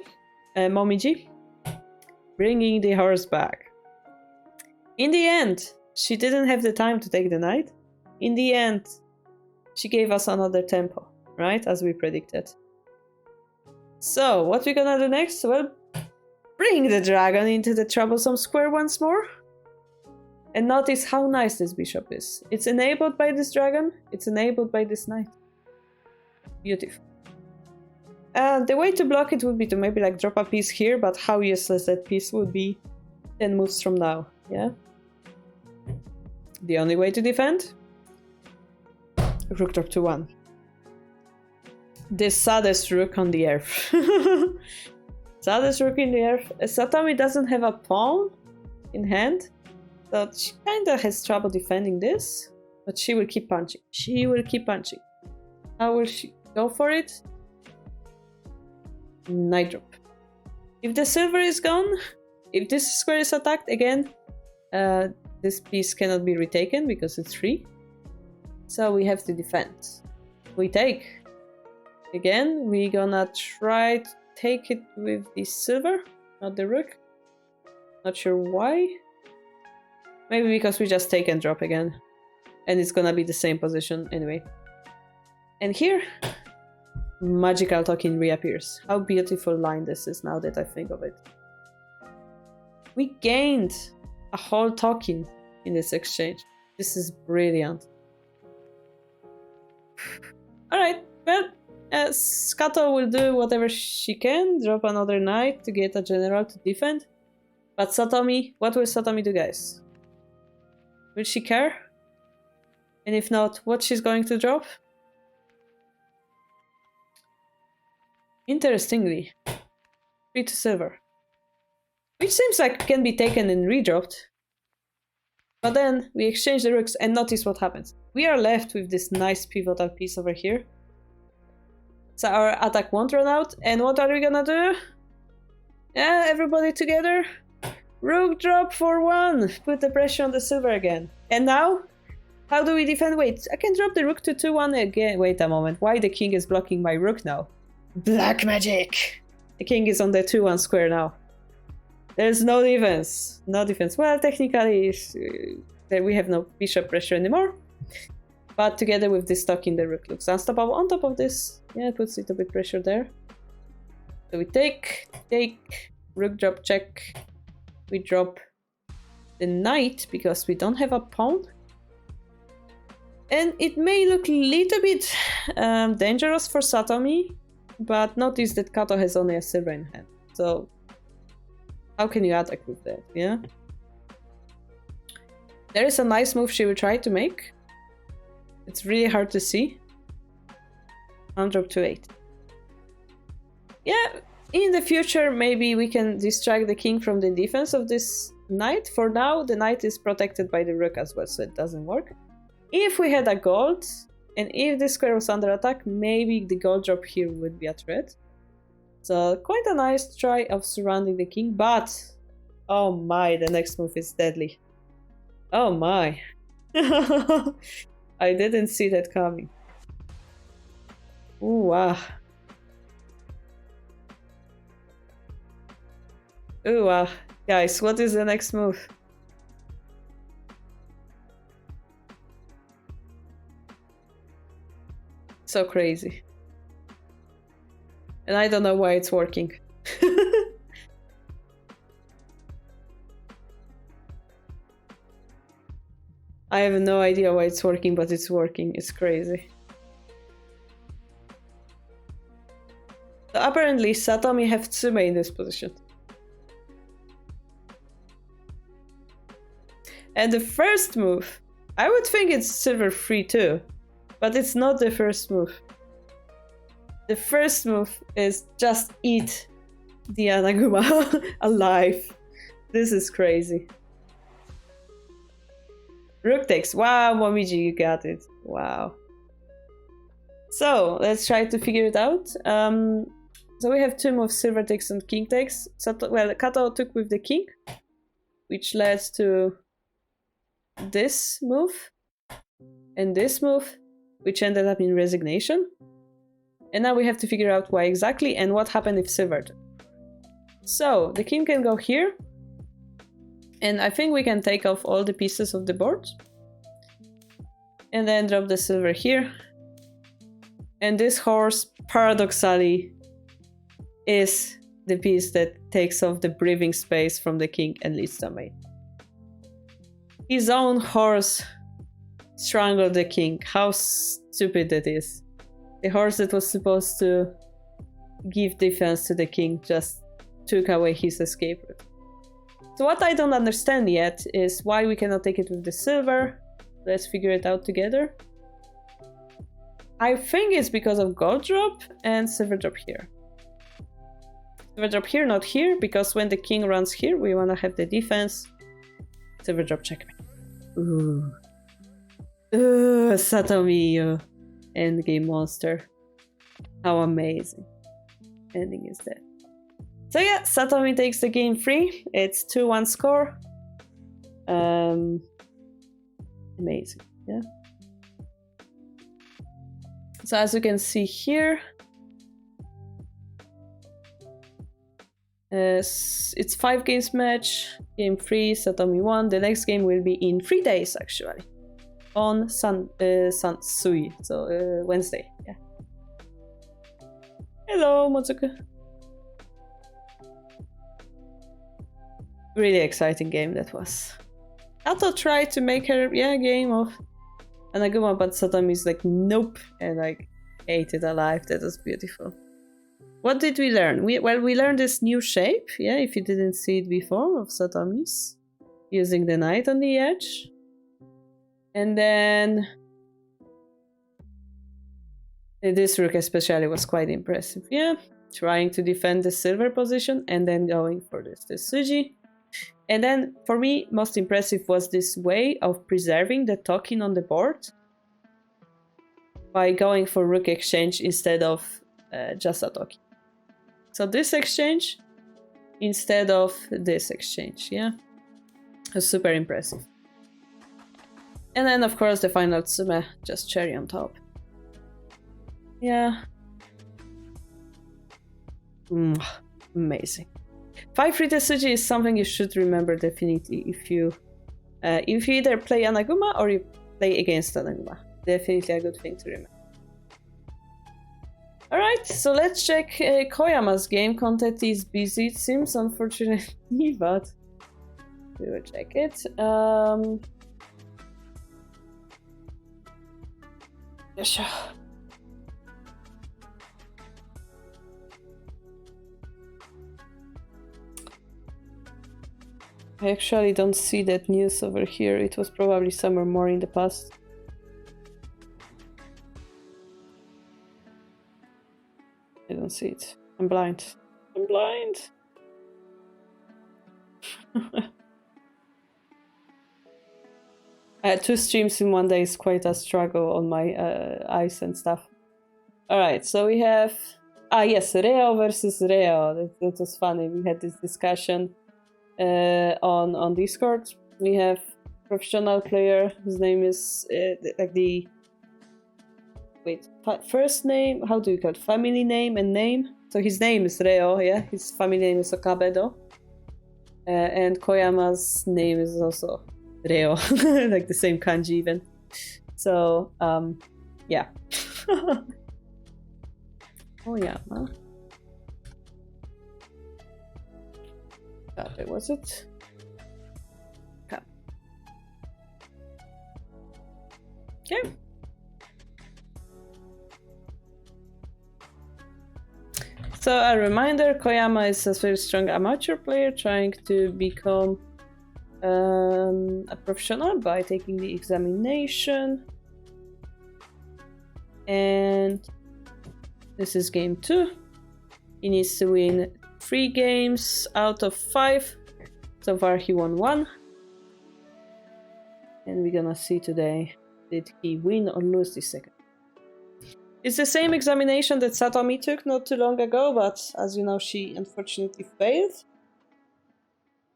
Momiji? Bringing the horse back. In the end, she didn't have the time to take the knight. In the end, she gave us another tempo, right? As we predicted. So, what we're gonna do next? Well, bring the dragon into the troublesome square once more. And notice how nice this bishop is. It's enabled by this dragon. It's enabled by this knight. Beautiful. The way to block it would be to maybe like drop a piece here, but how useless that piece would be 10 moves from now, yeah? The only way to defend? Rook drop to 1. The saddest rook on the earth. Saddest rook in the earth. Satomi doesn't have a pawn in hand, so she kinda has trouble defending this, but she will keep punching. She will keep punching. How will she go for it? Knight drop. If the silver is gone, if this square is attacked again, this piece cannot be retaken because it's free. So we have to defend. We take. Again, we're gonna try to take it with the silver, not the rook. Not sure why. Maybe because we just take and drop again. And it's gonna be the same position anyway. And here, magical token reappears. How beautiful line this is now that I think of it. We gained a whole token in this exchange. This is brilliant. Alright, well, Kato will do whatever she can, drop another knight to get a general to defend. But Satomi, what will Satomi do, guys? Will she care? And if not, what she's going to drop? Interestingly, 3 to silver. Which seems like can be taken and redropped. But then we exchange the rooks and notice what happens. We are left with this nice pivotal piece over here. So our attack won't run out. And what are we gonna do? Yeah, everybody together. Rook drop for 1. Put the pressure on the silver again. And now, how do we defend? Wait, I can drop the rook to 2-1 again. Wait a moment. Why the king is blocking my rook now? Black magic! The king is on the 2-1 square now. There's no defense. No defense. Well, technically, we have no bishop pressure anymore. But together with this token, the rook looks unstoppable. On top of this, yeah, it puts it a bit pressure there. So we take, rook drop check. We drop the knight because we don't have a pawn. And it may look a little bit dangerous for Satomi, but notice that Kato has only a silver in hand. So how can you attack with that, yeah? There is a nice move she will try to make. It's really hard to see. Drop to 8. Yeah, in the future maybe we can distract the king from the defense of this knight. For now, the knight is protected by the rook as well, so it doesn't work. If we had a gold, and if this square was under attack, maybe the gold drop here would be a threat. So quite a nice try of surrounding the king, but oh my, the next move is deadly. Oh my. I didn't see that coming. Ooh, wow. Ooh, wow. Guys, what is the next move? So crazy. And I don't know why it's working. I have no idea why it's working, but it's working. It's crazy. So apparently, Satomi have Tsume in this position. And the first move, I would think it's silver free too, but it's not the first move. The first move is just eat the Anaguma alive. This is crazy. Rook takes. Wow, Momiji, you got it. Wow. So let's try to figure it out. So we have two moves: silver takes and king takes. Well, Kato took with the king, which led to this move and this move, which ended up in resignation. And now we have to figure out why exactly and what happened if silver took. So the king can go here, and I think we can take off all the pieces of the board and then drop the silver here. And this horse, paradoxically, is the piece that takes off the breathing space from the king and leads to mate. His own horse strangled the king. How stupid that is. The horse that was supposed to give defense to the king just took away his escape route. So what I don't understand yet is why we cannot take it with the silver. Let's figure it out together. I think it's because of gold drop and silver drop here. Silver drop here, not here, because when the king runs here, we want to have the defense. Silver drop checkmate. Ooh. Ooh, Satomi. Endgame monster. How amazing. Ending is dead. So yeah, Satomi takes the game free. It's 2-1 score. Amazing, yeah. So as you can see here, it's 5 games match, game 3, Satomi won. The next game will be in 3 days actually, on Sansui, so Wednesday. Yeah. Hello, Motsuku. Really exciting game that was. Kato tried to make her game of Anaguma, but Satomi's like nope, and like ate it alive. That was beautiful. What did we learn? We learned this new shape, yeah, if you didn't see it before, of Satomi's, using the knight on the edge. And then this rook especially was quite impressive, yeah, trying to defend the silver position and then going for this Suji. And then for me, most impressive was this way of preserving the token on the board by going for rook exchange instead of just a token. So this exchange instead of this exchange, yeah, it was super impressive. And then of course the final Tsume, just cherry on top. Yeah. Amazing. 5-3 Tetsuji is something you should remember definitely if you either play Anaguma or you play against Anaguma. Definitely a good thing to remember. Alright, so let's check Koyama's game. Content is busy, it seems, unfortunately, but we will check it. Yeah, sure. I actually don't see that news over here. It was probably somewhere more in the past. I don't see it. I'm blind. I'm blind. I had 2 streams in one day is quite a struggle on my eyes and stuff. Alright, so we have... yes, Reo versus Reo. That was funny. We had this discussion on Discord. We have professional player whose name is like the... Wait, first name, how do you call it? Family name and name. So his name is Reo, yeah? His family name is Okabedo. And Koyama's name is also Reo, like the same kanji even. So, yeah. Koyama. Where was it? Okay. So a reminder, Koyama is a very strong amateur player trying to become a professional by taking the examination. And this is game 2. He needs to win 3 games out of 5. So far he won 1. And we're gonna see today, did he win or lose this second? It's the same examination that Satomi took not too long ago, but as you know, she unfortunately failed.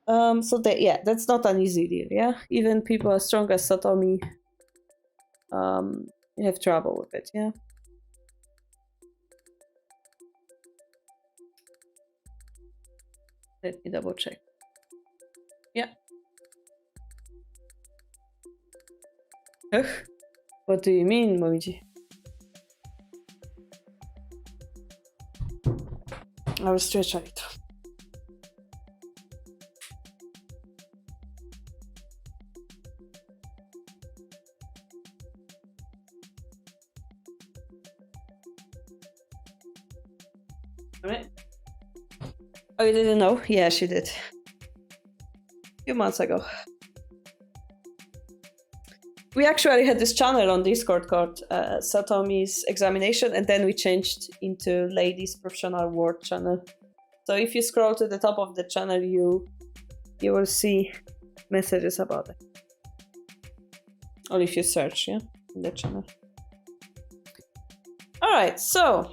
So that's not an easy deal, yeah? Even people as strong as Satomi have trouble with it, yeah? Let me double check. Yeah. Ugh. What do you mean, Momiji? I will stretch a little. Alright. Oh, you didn't know? Yeah, she did. A few months ago. We actually had this channel on Discord called Satomi's Examination, and then we changed into Ladies Professional World channel. So if you scroll to the top of the channel, you will see messages about it. Or if you search, yeah, in the channel. Alright, so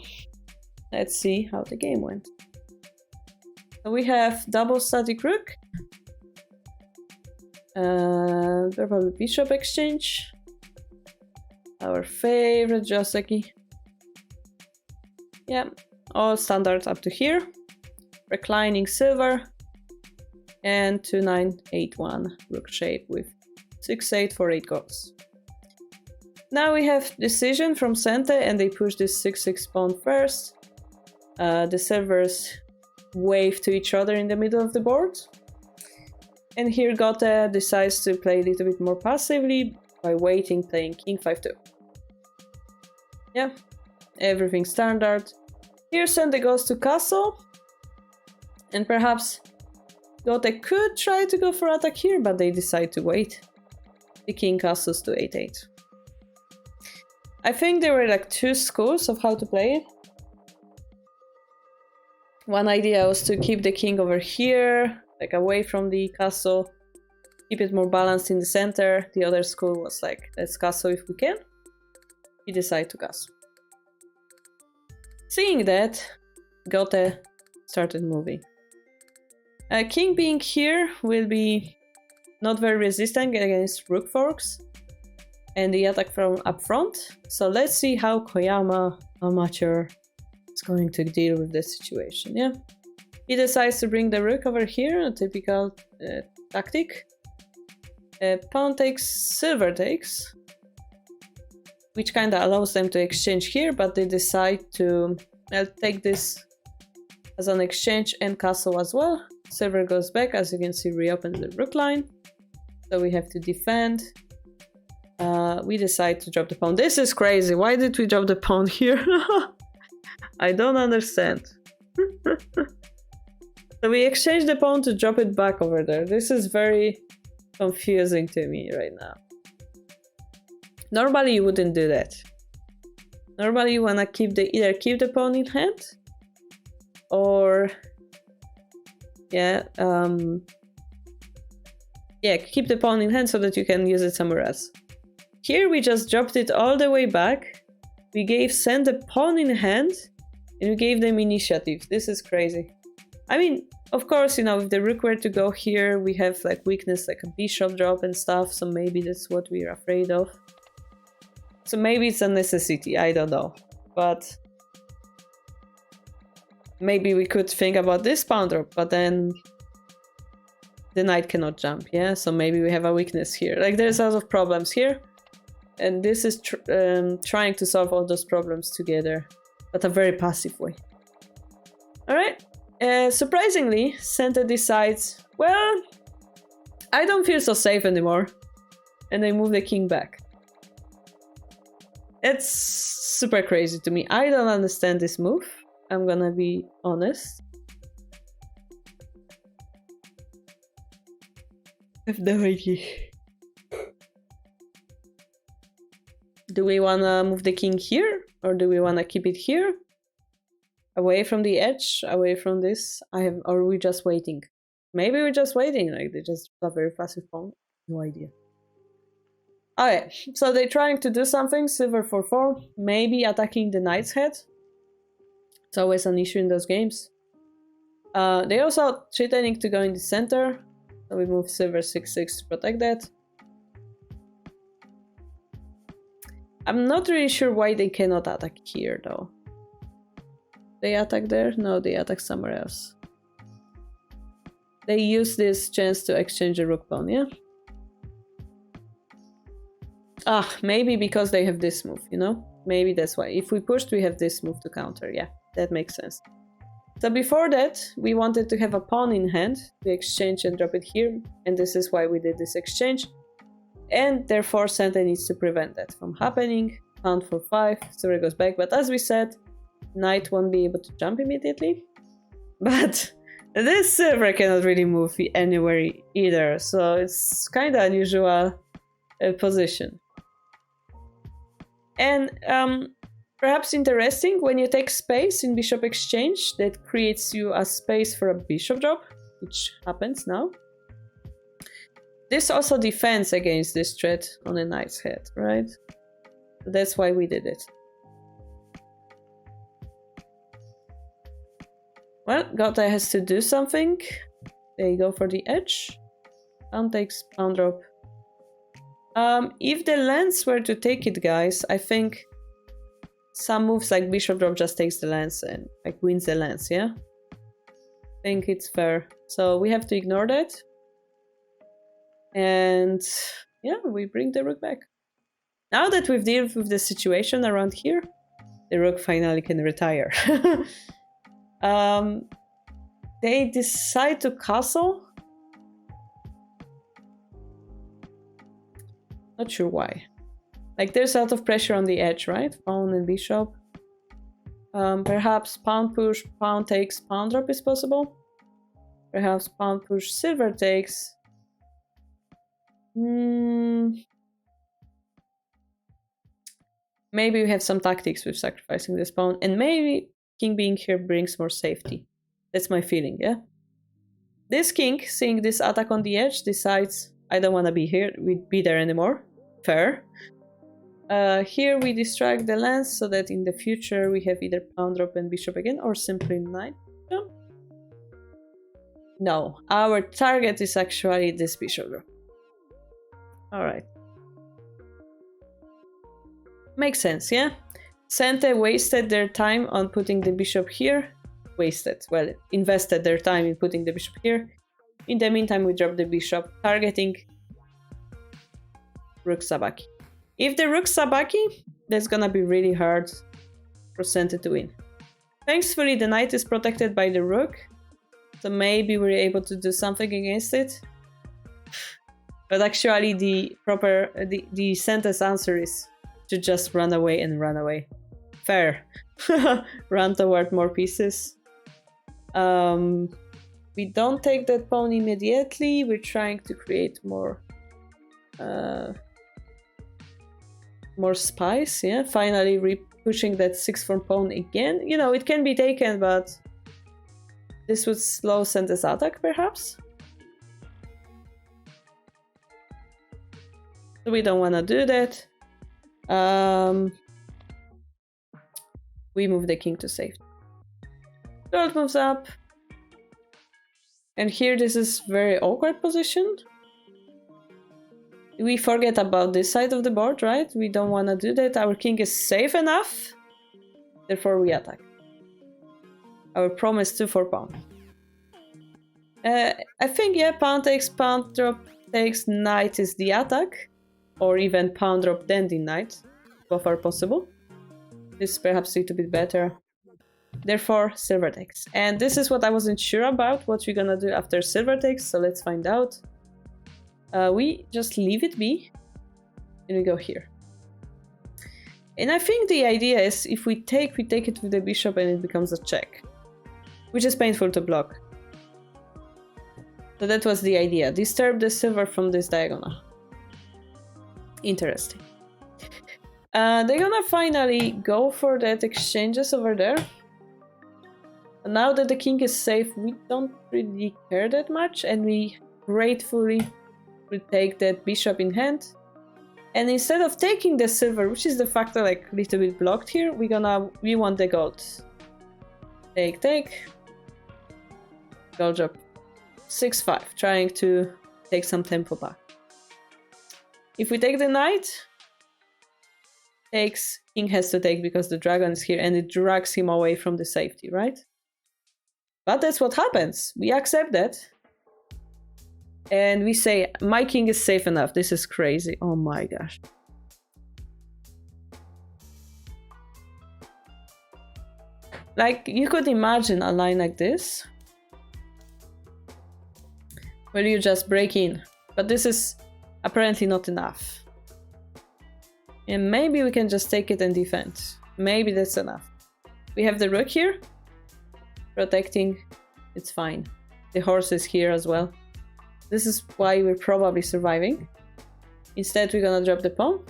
let's see how the game went. So we have double static rook. Verbal bishop exchange. Our favorite Joseki. Yeah, all standard up to here. Reclining silver. And 2981 rook shape with 6-8 for 8 goals. Now we have decision from Sente and they push this 6-6 pawn first. The silvers wave to each other in the middle of the board. And here Gote decides to play a little bit more passively by waiting, playing king 5-2. Yeah, everything standard. Here Sente goes to castle. And perhaps Gote could try to go for attack here, but they decide to wait. The king castles to 8-8. I think there were like 2 schools of how to play it. One idea was to keep the king over here, like away from the castle, keep it more balanced in the center. The other school was like, let's castle if we can. He decided to castle. Seeing that, Gote started moving. King being here will be not very resistant against rook forks and the attack from up front. So let's see how Koyama, amateur, is going to deal with this situation, yeah? He decides to bring the rook over here, a typical tactic. Pawn takes, silver takes, which kind of allows them to exchange here, but they decide to take this as an exchange and castle as well. Silver goes back, as you can see, reopens the rook line. So we have to defend. We decide to drop the pawn. This is crazy. Why did we drop the pawn here? I don't understand. So we exchange the pawn to drop it back over there. This is very confusing to me right now. Normally you wouldn't do that. Normally you wanna either keep the pawn in hand or keep the pawn in hand so that you can use it somewhere else. Here we just dropped it all the way back. We sent the pawn in hand and we gave them initiative. This is crazy. I mean, of course, you know, if the rook were to go here, we have like weakness like a bishop drop and stuff, so maybe that's what we're afraid of. So maybe it's a necessity, I don't know. But maybe we could think about this pawn drop, but then the knight cannot jump, yeah? So maybe we have a weakness here. Like there's a lot of problems here. And this is trying to solve all those problems together, but a very passive way. Alright. Surprisingly, Sente decides, well, I don't feel so safe anymore. And they move the king back. It's super crazy to me. I don't understand this move. I'm gonna be honest. I have no idea. Do we wanna move the king here? Or do we wanna keep it here? Away from the edge? Away from this? Or are we just waiting? Maybe we're just waiting, like they just have very passive pawn. No idea. Okay, so they're trying to do something, silver for 4, maybe attacking the knight's head. It's always an issue in those games. They also threatening to go in the center, so we move silver 6-6 to protect that. I'm not really sure why they cannot attack here though. They attack there? No, they attack somewhere else. They use this chance to exchange a rook pawn, yeah? Ah, maybe because they have this move, you know? Maybe that's why. If we pushed, we have this move to counter. Yeah, that makes sense. So before that, we wanted to have a pawn in hand to exchange and drop it here. And this is why we did this exchange. And therefore, Santa needs to prevent that from happening. Pawn for 5, silver goes back. But as we said, knight won't be able to jump immediately. But this silver cannot really move anywhere either. So it's kind of unusual position. And perhaps interesting, when you take space in bishop exchange, that creates you a space for a bishop drop, which happens now. This also defends against this threat on a knight's head, right? That's why we did it. Well, Gota has to do something. They go for the edge. Pawn takes, pawn drop. If the lance were to take it, guys, I think some moves like bishop drop just takes the lance and like wins the lance, yeah? I think it's fair. So we have to ignore that. And yeah, we bring the rook back. Now that we've dealt with the situation around here, the rook finally can retire. They decide to castle. Not sure why. Like there's a lot of pressure on the edge, right? Pawn and bishop. Perhaps pawn push, pawn takes, pawn drop is possible. Perhaps pawn push, silver takes. Maybe we have some tactics with sacrificing this pawn, and maybe king being here brings more safety. That's my feeling, yeah? This king, seeing this attack on the edge, decides, I don't want to be here, be there anymore. Fair. Here we distract the lance so that in the future we have either pawn drop and bishop again, or simply knight jump. No, our target is actually this bishop drop. Alright. Makes sense, yeah? Sente wasted their time on putting the bishop here. Wasted. Well, invested their time in putting the bishop here. In the meantime, we drop the bishop, targeting rook sabaki. If the rook sabaki, that's gonna be really hard for Sente to win. Thankfully, the knight is protected by the rook, so maybe we're able to do something against it. But actually, the Sente's answer is to just run away and run away. Fair. Run toward more pieces. We don't take that pawn immediately. We're trying to create more spice, yeah? Finally pushing that 6-4 pawn again. You know, it can be taken, but this would slow Sente's attack, perhaps? So we don't want to do that. We move the king to safety. Gold moves up. And here this is very awkward position. We forget about this side of the board, right? We don't want to do that. Our king is safe enough. Therefore we attack. Our promise 2-4 pawn. I think, yeah, pawn takes, pawn drop takes, knight is the attack. Or even pawn drop then the knight. Both are possible. This is perhaps a little bit better. Therefore, silver takes. And this is what I wasn't sure about, what we're gonna do after silver takes, so let's find out. We just leave it be, and we go here. And I think the idea is if we take it with the bishop and it becomes a check, which is painful to block. So that was the idea. Disturb the silver from this diagonal. Interesting. They're gonna finally go for that exchanges over there. And now that the king is safe, we don't really care that much, and we gratefully will take that bishop in hand. And instead of taking the silver, which is the factor like a little bit blocked here, we want the gold. Take. Gold drop. 6-5, trying to take some tempo back. If we take the knight, king has to take because the dragon is here and it drags him away from the safety, right? But that's what happens. We accept that. And we say, my king is safe enough. This is crazy. Oh my gosh. Like, you could imagine a line like this, where you just break in. But this is apparently not enough. And maybe we can just take it and defend. Maybe that's enough. We have the rook here. Protecting. It's fine. The horse is here as well. This is why we're probably surviving. Instead, we're gonna drop the pawn.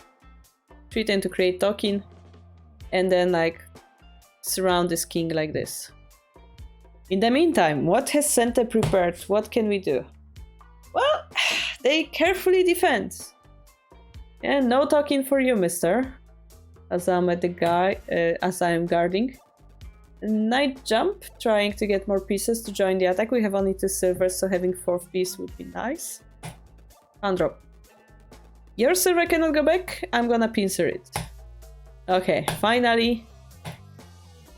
Threaten to create token. And then, like, surround this king like this. In the meantime, what has Sente prepared? What can we do? Well, they carefully defend. And no talking for you, mister. As I'm at the guy, as I am guarding. Knight jump, trying to get more pieces to join the attack. We have only 2 silvers, so having 4th piece would be nice. Pawn drop. Your silver cannot go back. I'm gonna pincer it. Okay, finally.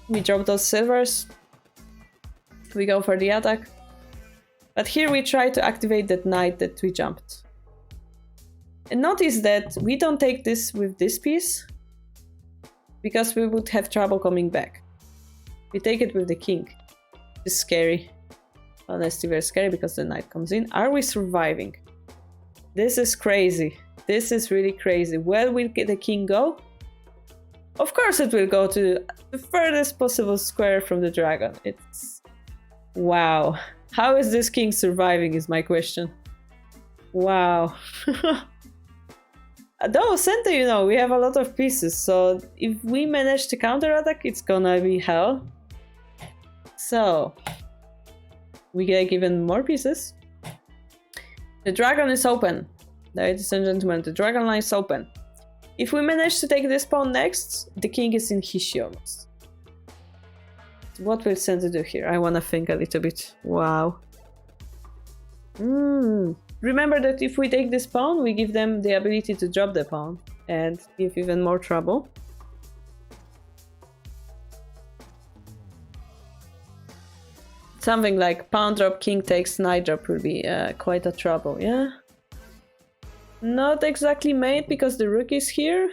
We drop those silvers. We go for the attack. But here we try to activate that knight that we jumped. And notice that we don't take this with this piece, because we would have trouble coming back. We take it with the king. It's scary. Honestly, very scary because the knight comes in. Are we surviving? This is crazy. This is really crazy. Where will the king go? Of course it will go to the furthest possible square from the dragon. It's... wow. How is this king surviving is my question. Wow. Though, Sente, you know, we have a lot of pieces, so if we manage to counterattack, it's gonna be hell. So, we get given more pieces. The dragon is open. Ladies and gentlemen, the dragon line is open. If we manage to take this pawn next, the king is in Hishi almost. What will Sente do here? I wanna think a little bit. Wow. Remember that if we take this pawn, we give them the ability to drop the pawn and give even more trouble. Something like pawn drop, king takes, knight drop will be quite a trouble, yeah? Not exactly mate because the rook is here,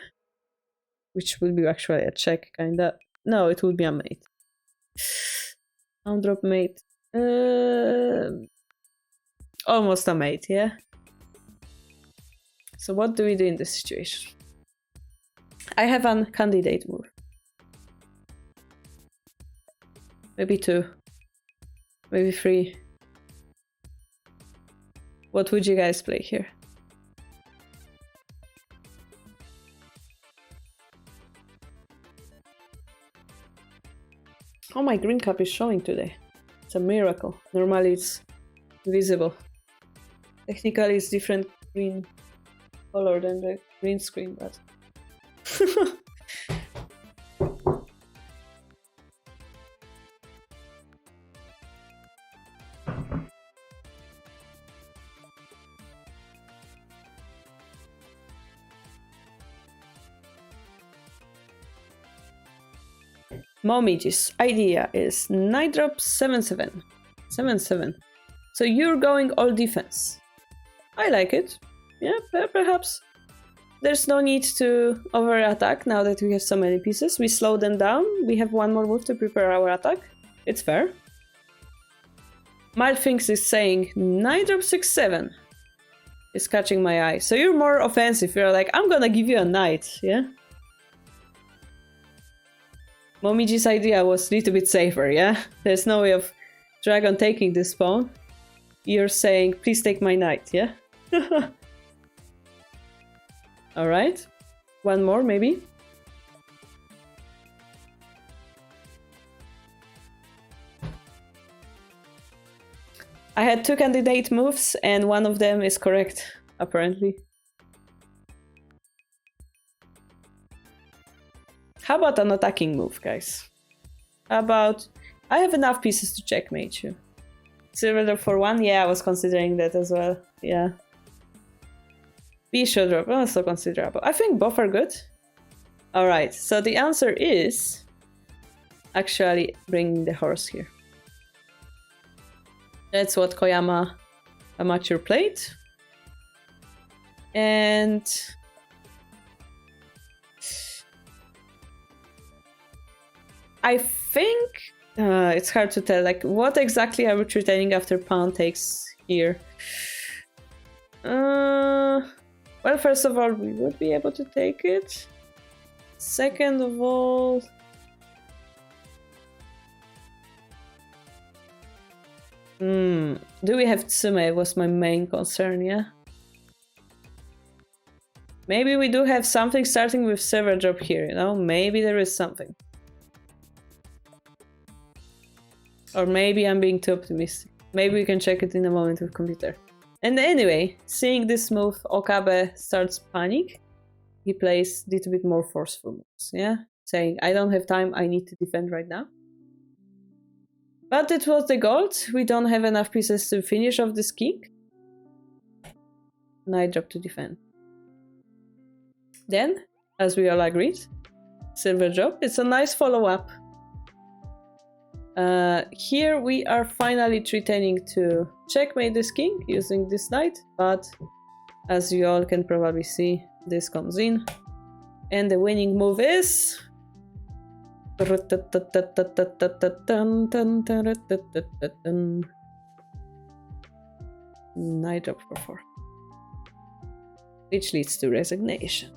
which will be actually a check, kinda. No, it will be a mate. Pawn drop mate. Almost a mate, yeah? So what do we do in this situation? I have a candidate move. Maybe 2. Maybe 3. What would you guys play here? Oh, my green cap is showing today. It's a miracle. Normally it's visible. Technically it's different green color than the green screen, but... Momiji's idea is knight drop 7-7. 7-7. So you're going all defense. I like it. Yeah, perhaps. There's no need to over-attack now that we have so many pieces. We slow them down. We have one more move to prepare our attack. It's fair. Malfinks is saying knight drop 6-7. It's catching my eye. So you're more offensive. You're like, I'm gonna give you a knight, yeah? Momiji's idea was a little bit safer, yeah? There's no way of dragon taking this pawn. You're saying, please take my knight, yeah? Alright. One more, maybe? I had 2 candidate moves, and one of them is correct, apparently. How about an attacking move, guys? How about... I have enough pieces to checkmate you. Silver drop for 1? Yeah, I was considering that as well. Yeah. Bishop drop, also considerable. I think both are good. Alright, so the answer is... actually bringing the horse here. That's what Koyama Amateur played. And... I think... it's hard to tell, like, what exactly are we retaining after pawn takes here? Well, first of all, we would be able to take it. Second of all... do we have Tsume was my main concern, yeah? Maybe we do have something starting with silver drop here, you know? Maybe there is something. Or maybe I'm being too optimistic. Maybe we can check it in a moment with computer. And anyway, seeing this move, Okabe starts panic. He plays a little bit more forceful moves, yeah? Saying, I don't have time, I need to defend right now. But it was the gold. We don't have enough pieces to finish off this king. Knight drop to defend. Then, as we all agreed, silver drop. It's a nice follow-up. Here we are finally threatening to checkmate this king using this knight, but as you all can probably see, this comes in. And the winning move is... Knight drop for 4. Which leads to resignation.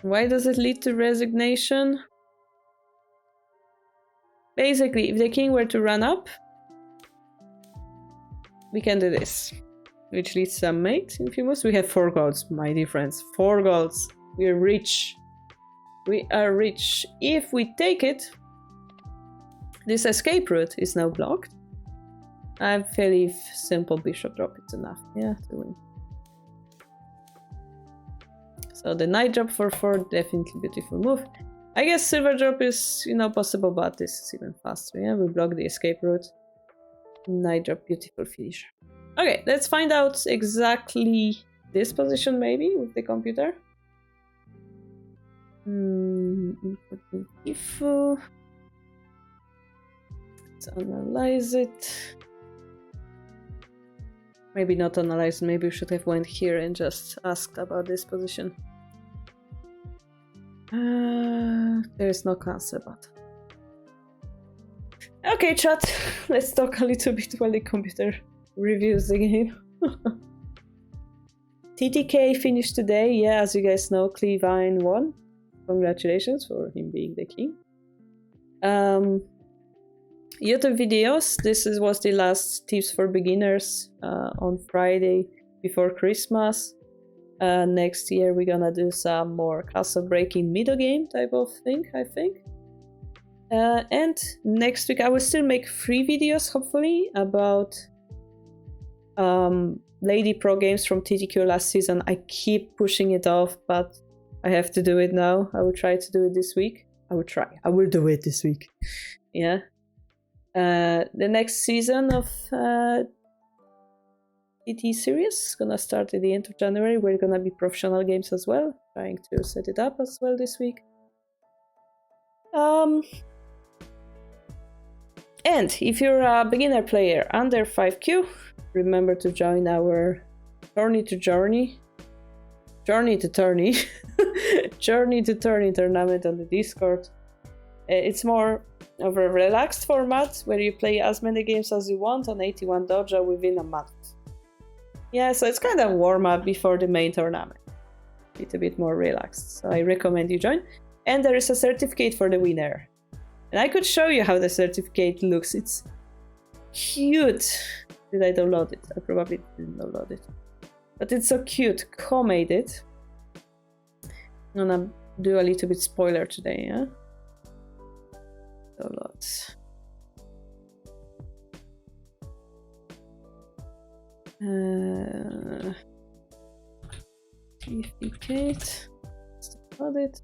Why does it lead to resignation? Basically, if the king were to run up, we can do this. Which leads to a mate in few moves. We have 4 golds, my dear friends. 4 golds. We're rich. We are rich. If we take it, this escape route is now blocked. I believe simple bishop drop is enough, yeah, to win. So the knight drop for 4, definitely beautiful move. I guess silver drop is, you know, possible, but this is even faster, yeah? We block the escape route. Knight drop, beautiful finisher. Okay, let's find out exactly this position, maybe, with the computer. Info. Let's analyze it. Maybe not analyze, maybe we should have went here and just asked about this position. There is no cancel button. Okay, chat, let's talk a little bit while the computer reviews the game. TTK finished today, yeah, as you guys know, Clevine won. Congratulations for him being the king. YouTube videos, was the last tips for beginners on Friday before Christmas. Next year we're gonna do some more castle breaking middle game type of thing, I think. And next week I will still make 3 videos, hopefully, about Lady Pro games from TTQ last season. I keep pushing it off, but I have to do it now. I will try to do it this week. I will do it this week. Yeah. The next season of TT series is gonna start at the end of January. We're gonna be professional games as well. Trying to set it up as well this week. And if you're a beginner player under 5Q, remember to join our Journey to Tourney tournament on the Discord. It's more of a relaxed format where you play as many games as you want on 81 dojo within a month. Yeah, so it's kind of warm up before the main tournament. It's a bit more relaxed, so I recommend you join. And there is a certificate for the winner. And I could show you how the certificate looks. It's cute. Did I download it? I probably didn't download it. But it's so cute. Co made it. I'm gonna do a little bit spoiler today, yeah? Downloads. Certificate. Download it.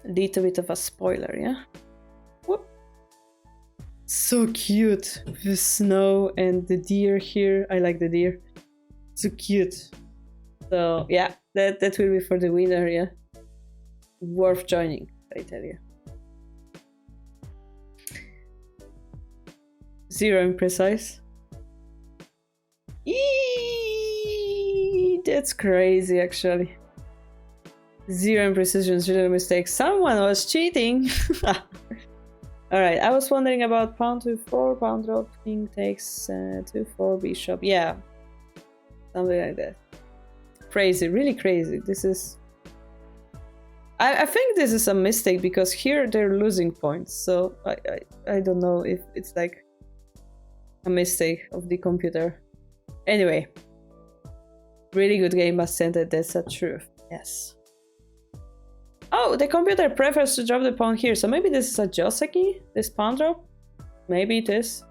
A little bit of a spoiler, yeah? Whoop. So cute. The snow and the deer here. I like the deer. So cute. So yeah, that will be for the winner, yeah? Worth joining, I tell you. 0 imprecise. Eee, that's crazy, actually. 0 imprecision, 0 mistakes. Someone was cheating. Alright, I was wondering about pawn to 4, pawn drop, king takes 2, 4, bishop. Yeah, something like that. Crazy, really crazy. This is... I think this is a mistake because here they're losing points. So I don't know if it's like a mistake of the computer. Anyway, really good game, must send it. That's the truth. Yes. Oh, the computer prefers to drop the pawn here. So maybe this is a Joseki, this pawn drop? Maybe it is.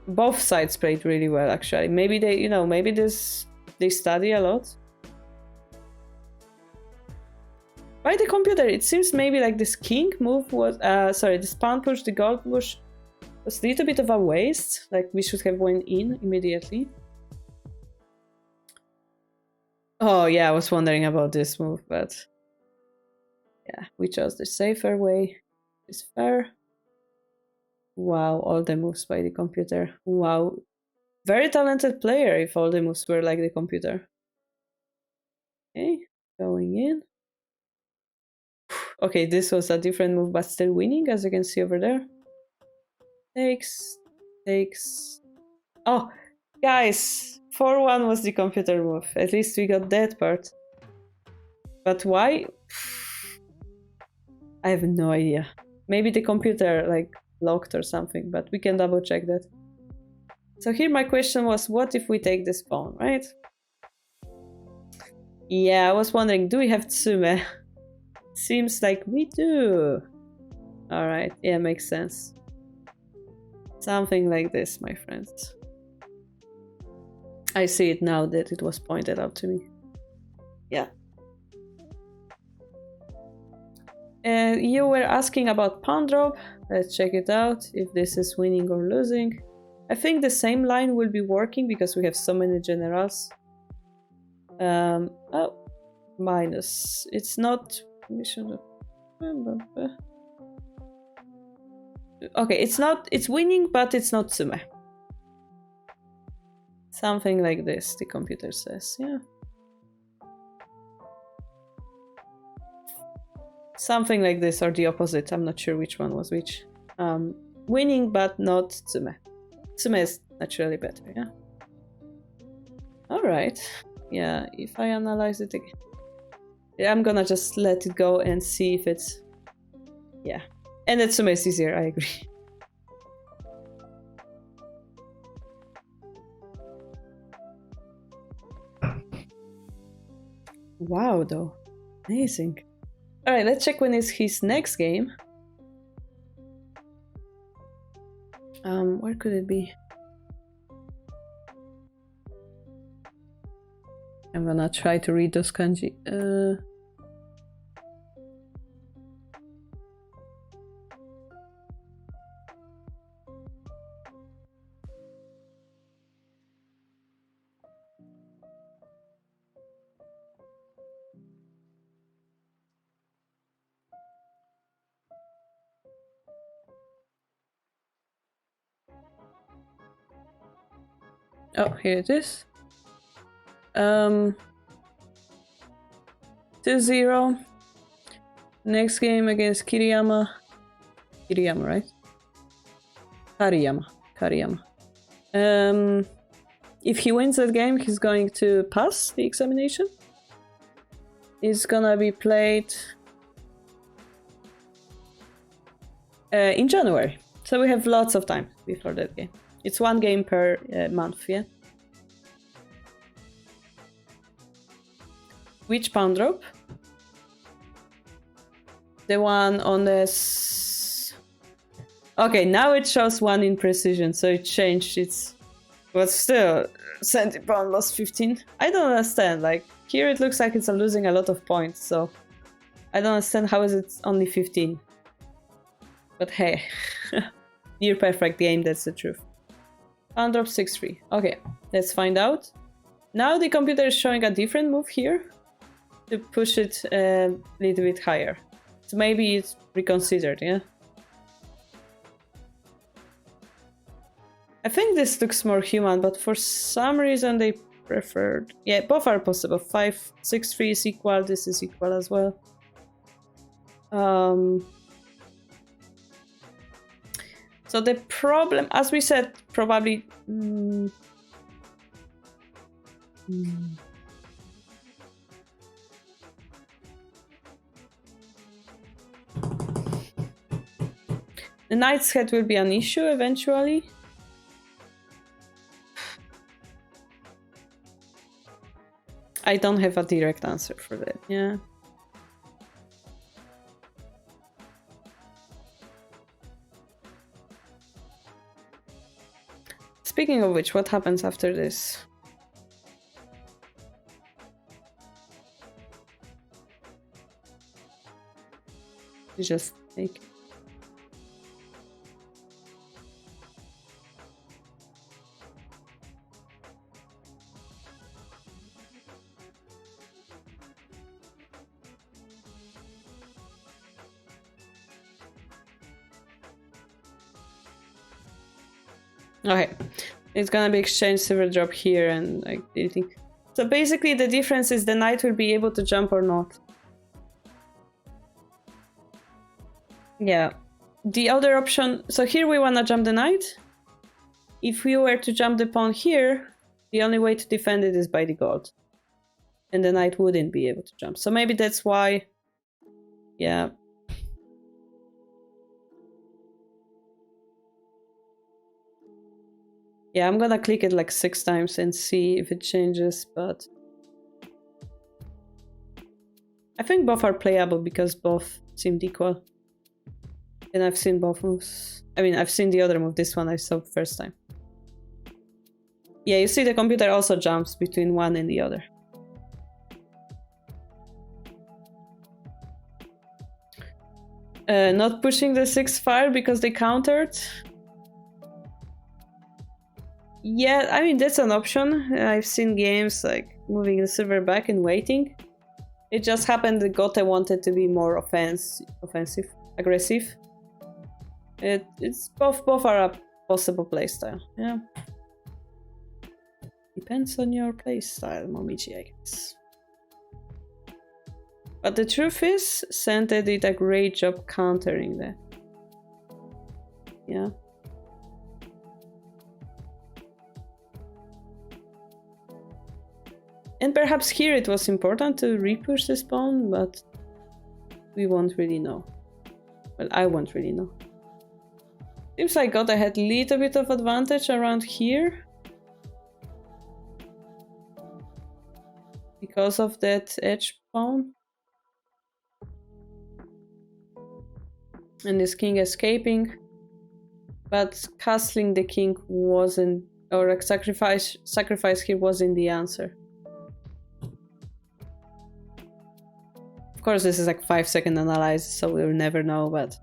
Both sides played really well, actually. Maybe they, you know, maybe they study a lot. By the computer, it seems maybe like this king move was, sorry, this pawn push, the gold push was a little bit of a waste. Like we should have went in immediately. Oh yeah, I was wondering about this move, but yeah, we chose the safer way. It's fair. Wow, all the moves by the computer. Wow. Very talented player if all the moves were like the computer. Okay, going in. Okay, this was a different move, but still winning, as you can see over there. Takes. Oh, guys, 4-1 was the computer move. At least we got that part. But why? I have no idea. Maybe the computer, like, locked or something, but we can double check that. So here my question was, what if we take this pawn, right? Yeah, I was wondering, do we have Tsume? Seems like we do. Alright, yeah, makes sense. Something like this, my friends. I see it now that it was pointed out to me. Yeah. You were asking about pawn drop. Let's check it out, if this is winning or losing. I think the same line will be working because we have so many generals. Oh, minus. It's not... We should... Okay, it's not... It's winning, but it's not Tsume. Something like this, the computer says, yeah. Something like this, or the opposite. I'm not sure which one was which. Winning, but not Tsume. Tsume is naturally better, yeah? Alright. Yeah, if I analyze it again. Yeah, I'm gonna just let it go and see if it's... Yeah. And that Tsume is easier, I agree. Wow, though. Amazing. Alright, let's check when is his next game. Where could it be? I'm gonna try to read those kanji. Oh, here it is. 2-0. Next game against Kiriyama. Kiriyama, right? Kariyama. If he wins that game, he's going to pass the examination. It's gonna be played in January. So we have lots of time before that game. It's 1 game per month, yeah? Which pawn drop? The one on the... Okay, now it shows 1 in precision, so it changed its... But still, center pawn lost 15. I don't understand, like, here it looks like it's losing a lot of points, so... I don't understand how is it only 15. But hey, near perfect game, that's the truth. Pawn drop 6-3. Okay, let's find out. Now the computer is showing a different move here to push it a little bit higher. So maybe it's reconsidered, yeah? I think this looks more human, but for some reason they preferred... Yeah, both are possible. 5-6-3 is equal, this is equal as well. So the problem, as we said, probably... The knight's head will be an issue eventually. I don't have a direct answer for that, yeah. Speaking of which, what happens after this? You just take... Okay, it's gonna be exchange silver drop here and like anything. So basically the difference is the knight will be able to jump or not. Yeah, the other option, so here we wanna jump the knight. If we were to jump the pawn here, the only way to defend it is by the gold. And the knight wouldn't be able to jump. So maybe that's why, yeah. Yeah, I'm gonna click it like 6 times and see if it changes, but... I think both are playable because both seemed equal. And I've seen both moves. I mean, I've seen the other move, this one I saw first time. Yeah, you see the computer also jumps between one and the other. Not pushing the 6 fire because they countered. Yeah, I mean, that's an option. I've seen games like moving the silver back and waiting. It just happened that Gote wanted to be more offensive, aggressive. It's both are a possible playstyle, yeah. Depends on your playstyle, Momichi, I guess. But the truth is, Sente did a great job countering that. Yeah. And perhaps here it was important to repush this pawn, but we won't really know. Well, I won't really know. Seems like Gote had a little bit of advantage around here. Because of that edge pawn. And this king escaping. But castling the king wasn't, or a sacrifice here wasn't the answer. Of course, this is like 5-second analysis, so we'll never know, but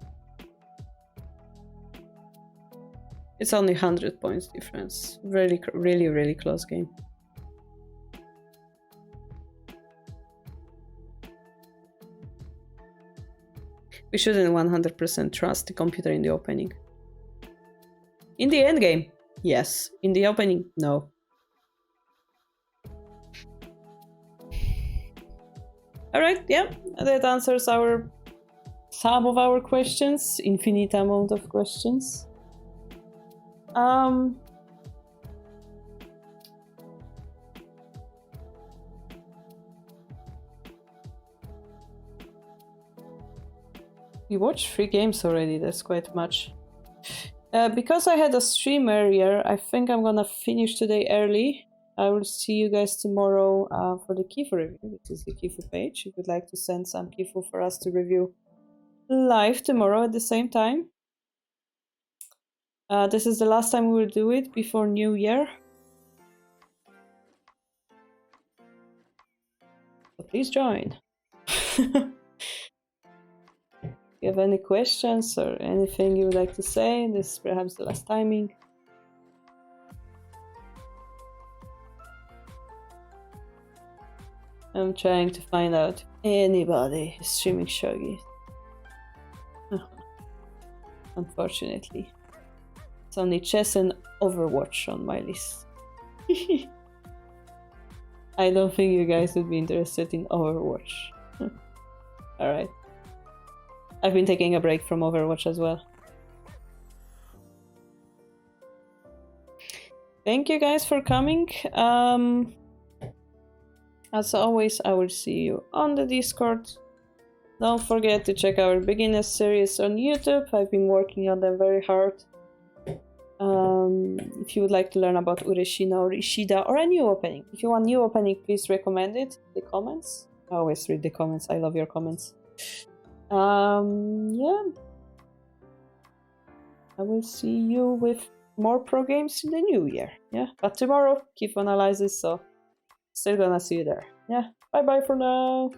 it's only 100 points difference. Really, really, really close game. We shouldn't 100% trust the computer in the opening. In the endgame, yes. In the opening, no. Alright, yeah, that answers some of our questions. Infinite amount of questions. We watched 3 games already, that's quite much. Because I had a stream earlier, I think I'm gonna finish today early. I will see you guys tomorrow for the Kifu review, which is the Kifu page. If you'd like to send some Kifu for us to review live tomorrow at the same time. This is the last time we will do it before New Year. So please join. If you have any questions or anything you would like to say, this is perhaps the last timing. I'm trying to find out if anybody is streaming Shogi. Unfortunately. It's only chess and Overwatch on my list. I don't think you guys would be interested in Overwatch. Alright. I've been taking a break from Overwatch as well. Thank you guys for coming. As always, I will see you on the Discord. Don't forget to check our beginner series on YouTube. I've been working on them very hard. If you would like to learn about Ureshina or Ishida or a new opening. If you want new opening, please recommend it in the comments. I always read the comments. I love your comments. Yeah. I will see you with more pro games in the new year. Yeah. But tomorrow, Kifu analysis, so still gonna see you there. Yeah. Bye bye for now.